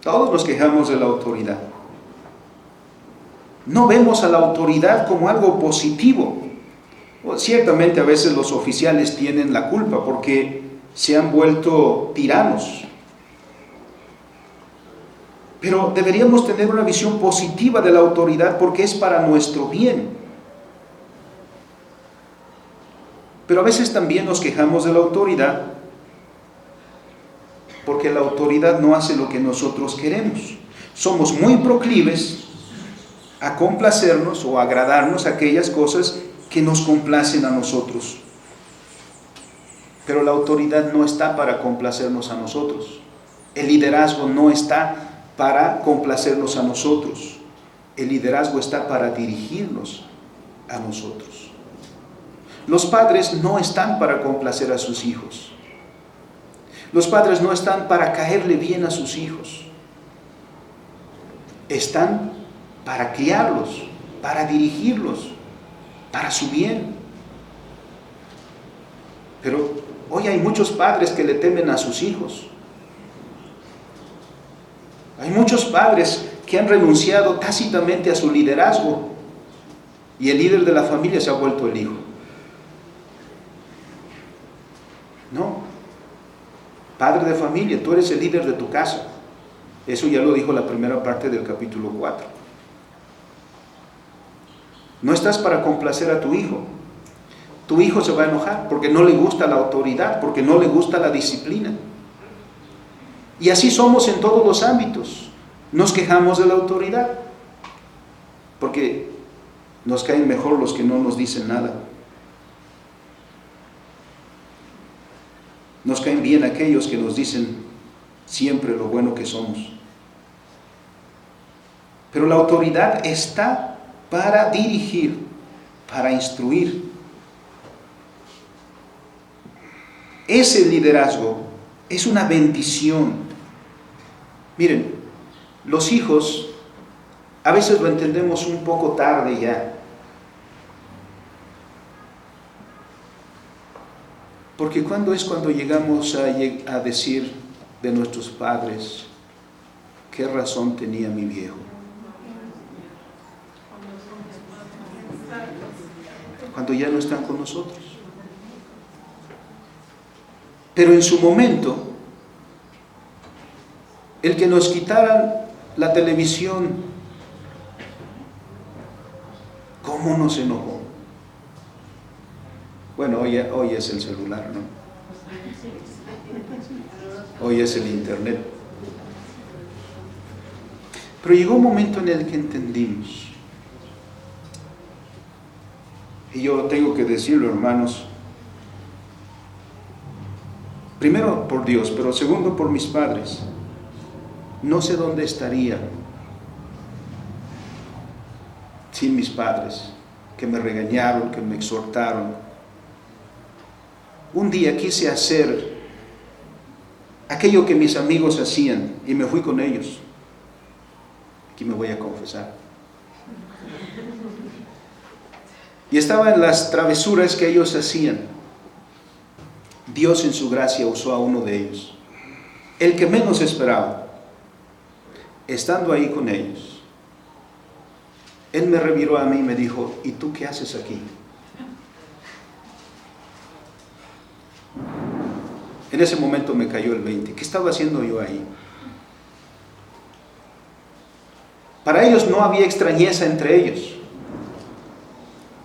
Todos nos quejamos de la autoridad. No vemos a la autoridad como algo positivo. Ciertamente a veces los oficiales tienen la culpa porque se han vuelto tiranos. Pero deberíamos tener una visión positiva de la autoridad porque es para nuestro bien. Pero a veces también nos quejamos de la autoridad porque la autoridad no hace lo que nosotros queremos. Somos muy proclives a complacernos o agradarnos aquellas cosas que nos complacen a nosotros. Pero la autoridad no está para complacernos a nosotros. El liderazgo no está para complacernos a nosotros. El liderazgo está para dirigirnos a nosotros. Los padres no están para complacer a sus hijos. Los padres no están para caerle bien a sus hijos. Están para criarlos, para dirigirlos, para su bien. Pero hoy hay muchos padres que le temen a sus hijos. Hay muchos padres que han renunciado tácitamente a su liderazgo y el líder de la familia se ha vuelto el hijo. No. Padre de familia, tú eres el líder de tu casa. Eso ya lo dijo la primera parte del capítulo 4. No estás para complacer a tu hijo. Tu hijo se va a enojar porque no le gusta la autoridad, porque no le gusta la disciplina. Y así somos en todos los ámbitos. Nos quejamos de la autoridad porque nos caen mejor los que no nos dicen nada. Nos caen bien aquellos que nos dicen siempre lo bueno que somos. Pero la autoridad está para dirigir, para instruir. Ese liderazgo es una bendición. Miren, los hijos a veces lo entendemos un poco tarde ya. Porque cuando llegamos a decir de nuestros padres, ¿qué razón tenía mi viejo? Cuando ya no están con nosotros. Pero en su momento, el que nos quitaran la televisión, ¿cómo nos enojó? Bueno, hoy es el celular, ¿no? Hoy es el internet. Pero llegó un momento en el que entendimos. Y yo tengo que decirlo, hermanos. Primero por Dios, pero segundo por mis padres. No sé dónde estaría sin mis padres, que me regañaron, que me exhortaron. Un día quise hacer aquello que mis amigos hacían y me fui con ellos. Aquí me voy a confesar. Y estaba en las travesuras que ellos hacían. Dios en su gracia usó a uno de ellos, el que menos esperaba. Estando ahí con ellos, él me reviró a mí y me dijo: ¿y tú qué haces aquí? En ese momento me cayó el 20. ¿Qué estaba haciendo yo ahí? Para ellos no había extrañeza entre ellos.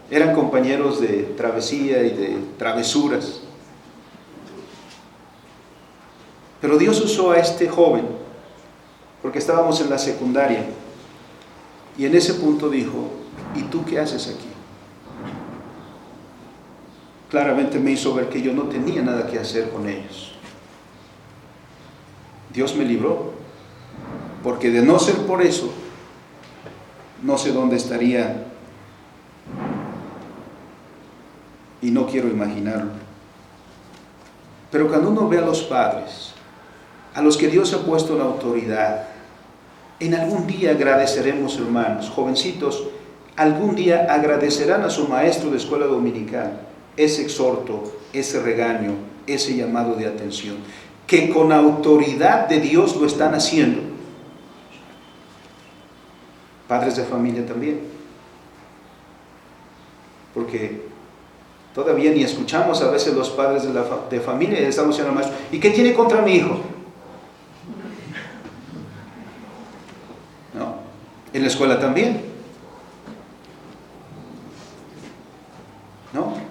Eran compañeros de travesía y de travesuras. Pero Dios usó a este joven, porque estábamos en la secundaria, y en ese punto dijo: ¿y tú qué haces aquí? Claramente me hizo ver que yo no tenía nada que hacer con ellos. Dios me libró, porque de no ser por eso, no sé dónde estaría, y no quiero imaginarlo. Pero cuando uno ve a los padres, a los que Dios ha puesto en autoridad, en algún día agradeceremos, hermanos, jovencitos, algún día agradecerán a su maestro de escuela dominical ese exhorto, ese regaño, ese llamado de atención, que con autoridad de Dios lo están haciendo. Padres de familia también, porque todavía ni escuchamos a veces los padres de familia y estamos diciendo al maestro: ¿y qué tiene contra mi hijo? No, en la escuela también. No.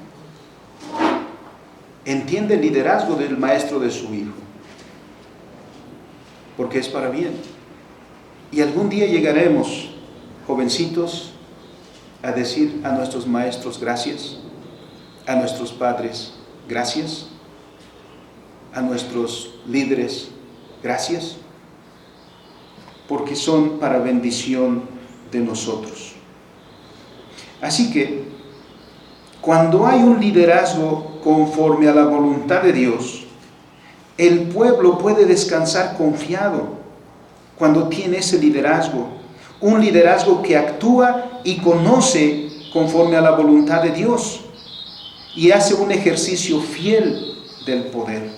Entiende el liderazgo del maestro de su hijo, porque es para bien. Y algún día llegaremos, jovencitos, a decir a nuestros maestros gracias, a nuestros padres gracias, a nuestros líderes Gracias, porque son para bendición de nosotros. Así que, cuando hay un liderazgo conforme a la voluntad de Dios, el pueblo puede descansar confiado cuando tiene ese liderazgo. Un liderazgo que actúa y conoce conforme a la voluntad de Dios y hace un ejercicio fiel del poder.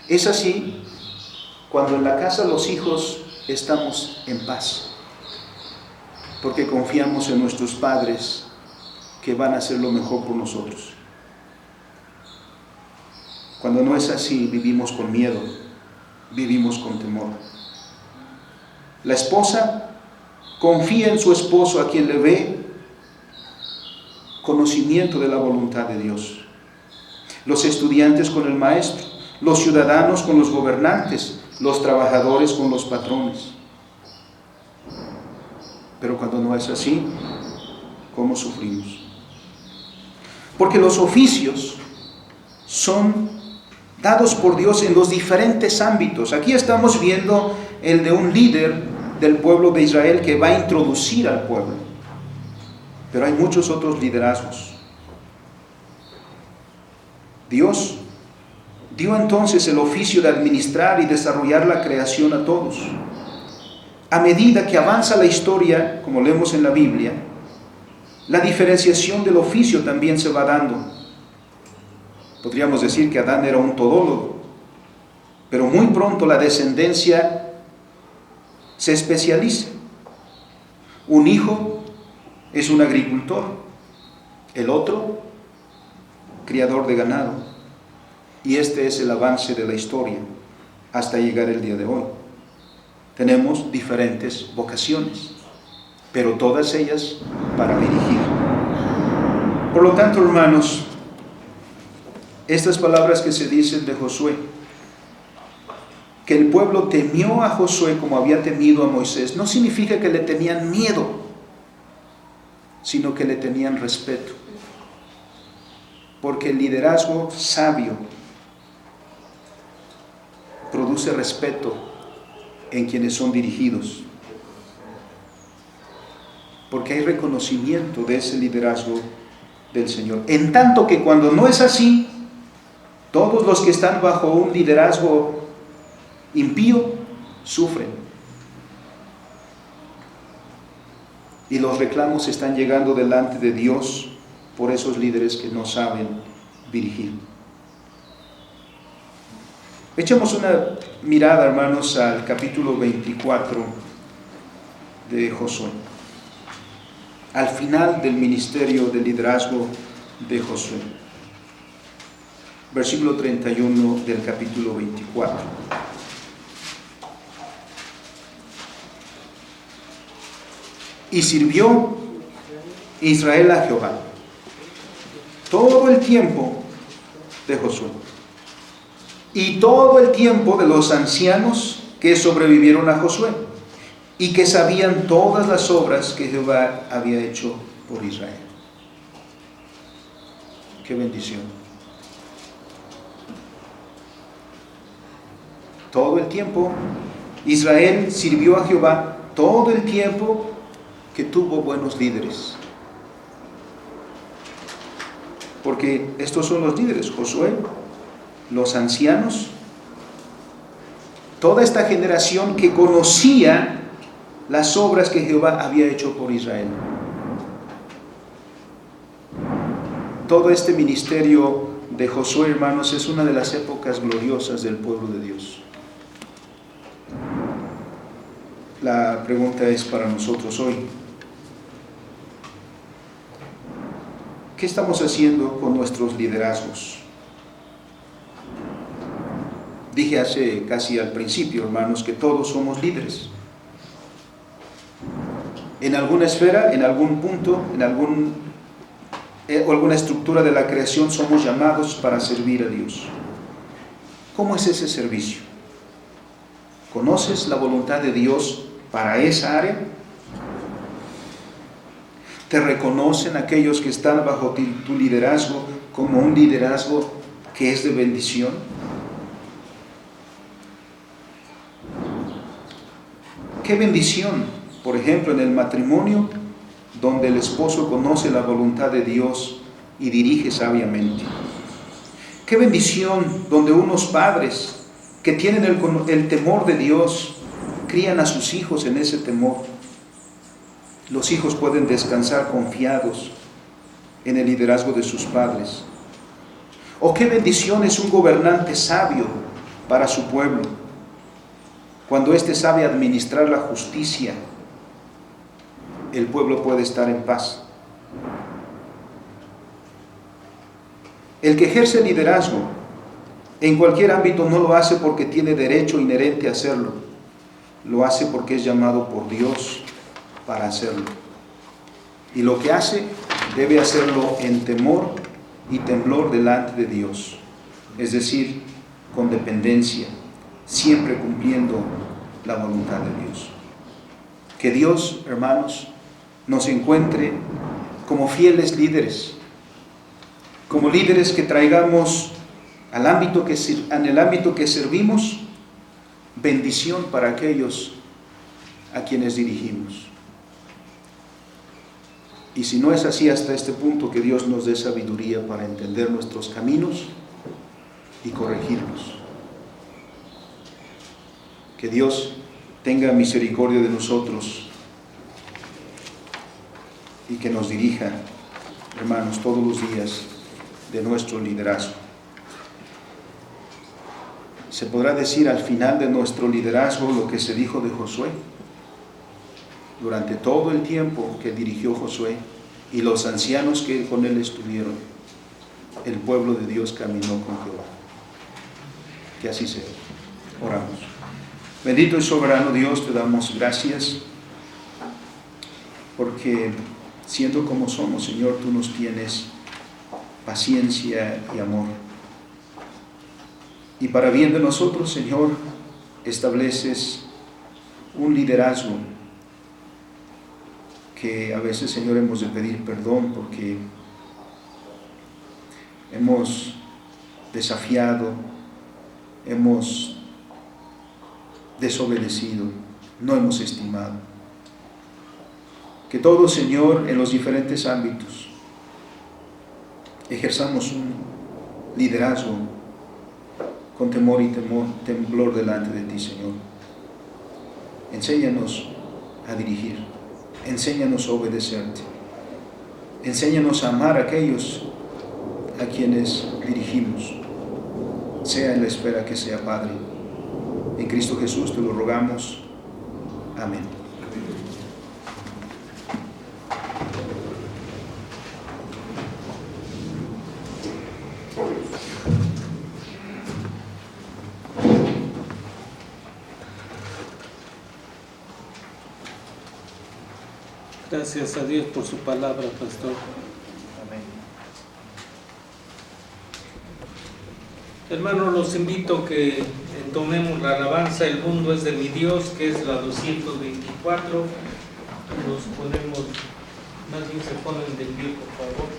Es así cuando en la casa los hijos estamos en paz, porque confiamos en nuestros padres que van a hacer lo mejor por nosotros. Cuando no es así, vivimos con miedo, vivimos con temor. La esposa confía en su esposo, a quien le ve conocimiento de la voluntad de Dios. Los estudiantes con el maestro, los ciudadanos con los gobernantes, los trabajadores con los patrones. Pero cuando no es así, ¿cómo sufrimos? Porque los oficios son dados por Dios en los diferentes ámbitos. Aquí estamos viendo el de un líder del pueblo de Israel que va a introducir al pueblo. Pero hay muchos otros liderazgos. Dios dio entonces el oficio de administrar y desarrollar la creación a todos. A medida que avanza la historia, como leemos en la Biblia, la diferenciación del oficio también se va dando. Podríamos decir que Adán era un todólogo, pero muy pronto la descendencia se especializa. Un hijo es un agricultor, el otro, criador de ganado. Y este es el avance de la historia hasta llegar el día de hoy. Tenemos diferentes vocaciones, pero todas ellas para dirigir. Por lo tanto, hermanos, estas palabras que se dicen de Josué, que el pueblo temió a Josué como había temido a Moisés, no significa que le tenían miedo, sino que le tenían respeto. Porque el liderazgo sabio produce respeto en quienes son dirigidos. Porque hay reconocimiento de ese liderazgo del Señor. En tanto que cuando no es así, todos los que están bajo un liderazgo impío sufren. Y los reclamos están llegando delante de Dios por esos líderes que no saben dirigir. Echemos una mirada, hermanos, al capítulo 24 de Josué. Al final del ministerio de liderazgo de Josué. Versículo 31 del capítulo 24. Y sirvió Israel a Jehová todo el tiempo de Josué y todo el tiempo de los ancianos que sobrevivieron a Josué y que sabían todas las obras que Jehová había hecho por Israel. ¡Qué bendición! Todo el tiempo Israel sirvió a Jehová, todo el tiempo que tuvo buenos líderes. Porque estos son los líderes: Josué, los ancianos, toda esta generación que conocía las obras que Jehová había hecho por Israel. Todo este ministerio de Josué, hermanos, es una de las épocas gloriosas del pueblo de Dios. La pregunta es para nosotros hoy: ¿qué estamos haciendo con nuestros liderazgos? Dije hace casi al principio, hermanos, que todos somos líderes. En alguna esfera, en algún punto, en alguna estructura de la creación somos llamados para servir a Dios. ¿Cómo es ese servicio? ¿Conoces la voluntad de Dios para esa área? ¿Te reconocen aquellos que están bajo tu liderazgo como un liderazgo que es de bendición? Qué bendición, por ejemplo, en el matrimonio, donde el esposo conoce la voluntad de Dios y dirige sabiamente. Qué bendición donde unos padres que tienen el temor de Dios crían a sus hijos en ese temor. Los hijos pueden descansar confiados en el liderazgo de sus padres. Oh, qué bendición es un gobernante sabio para su pueblo, cuando éste sabe administrar la justicia, el pueblo puede estar en paz. El que ejerce liderazgo en cualquier ámbito no lo hace porque tiene derecho inherente a hacerlo, lo hace porque es llamado por Dios para hacerlo. Y lo que hace, debe hacerlo en temor y temblor delante de Dios, es decir, con dependencia, siempre cumpliendo la voluntad de Dios. Que Dios, hermanos, nos encuentre como fieles líderes, como líderes que traigamos en el ámbito que servimos, bendición para aquellos a quienes dirigimos. Y si no es así hasta este punto, que Dios nos dé sabiduría para entender nuestros caminos y corregirlos. Que Dios tenga misericordia de nosotros y que nos dirija, hermanos, todos los días de nuestro liderazgo. Se podrá decir al final de nuestro liderazgo lo que se dijo de Josué. Durante todo el tiempo que dirigió Josué y los ancianos que con él estuvieron, el pueblo de Dios caminó con Jehová. Que así sea. Oramos. Bendito y soberano Dios, te damos gracias porque siendo como somos, Señor, tú nos tienes paciencia y amor. Y para bien de nosotros, Señor, estableces un liderazgo que a veces, Señor, hemos de pedir perdón porque hemos desafiado, hemos desobedecido, no hemos estimado. Que todos, Señor, en los diferentes ámbitos ejerzamos un liderazgo con temor y temblor delante de ti, Señor. Enséñanos a dirigir, enséñanos a obedecerte, enséñanos a amar a aquellos a quienes dirigimos, sea en la espera que sea, Padre. En Cristo Jesús te lo rogamos. Amén. Gracias a Dios por su palabra, pastor. Amén. Hermanos, los invito a que tomemos la alabanza El mundo es de mi Dios, que es la 224. Nos ponemos, más bien se ponen de pie, por favor.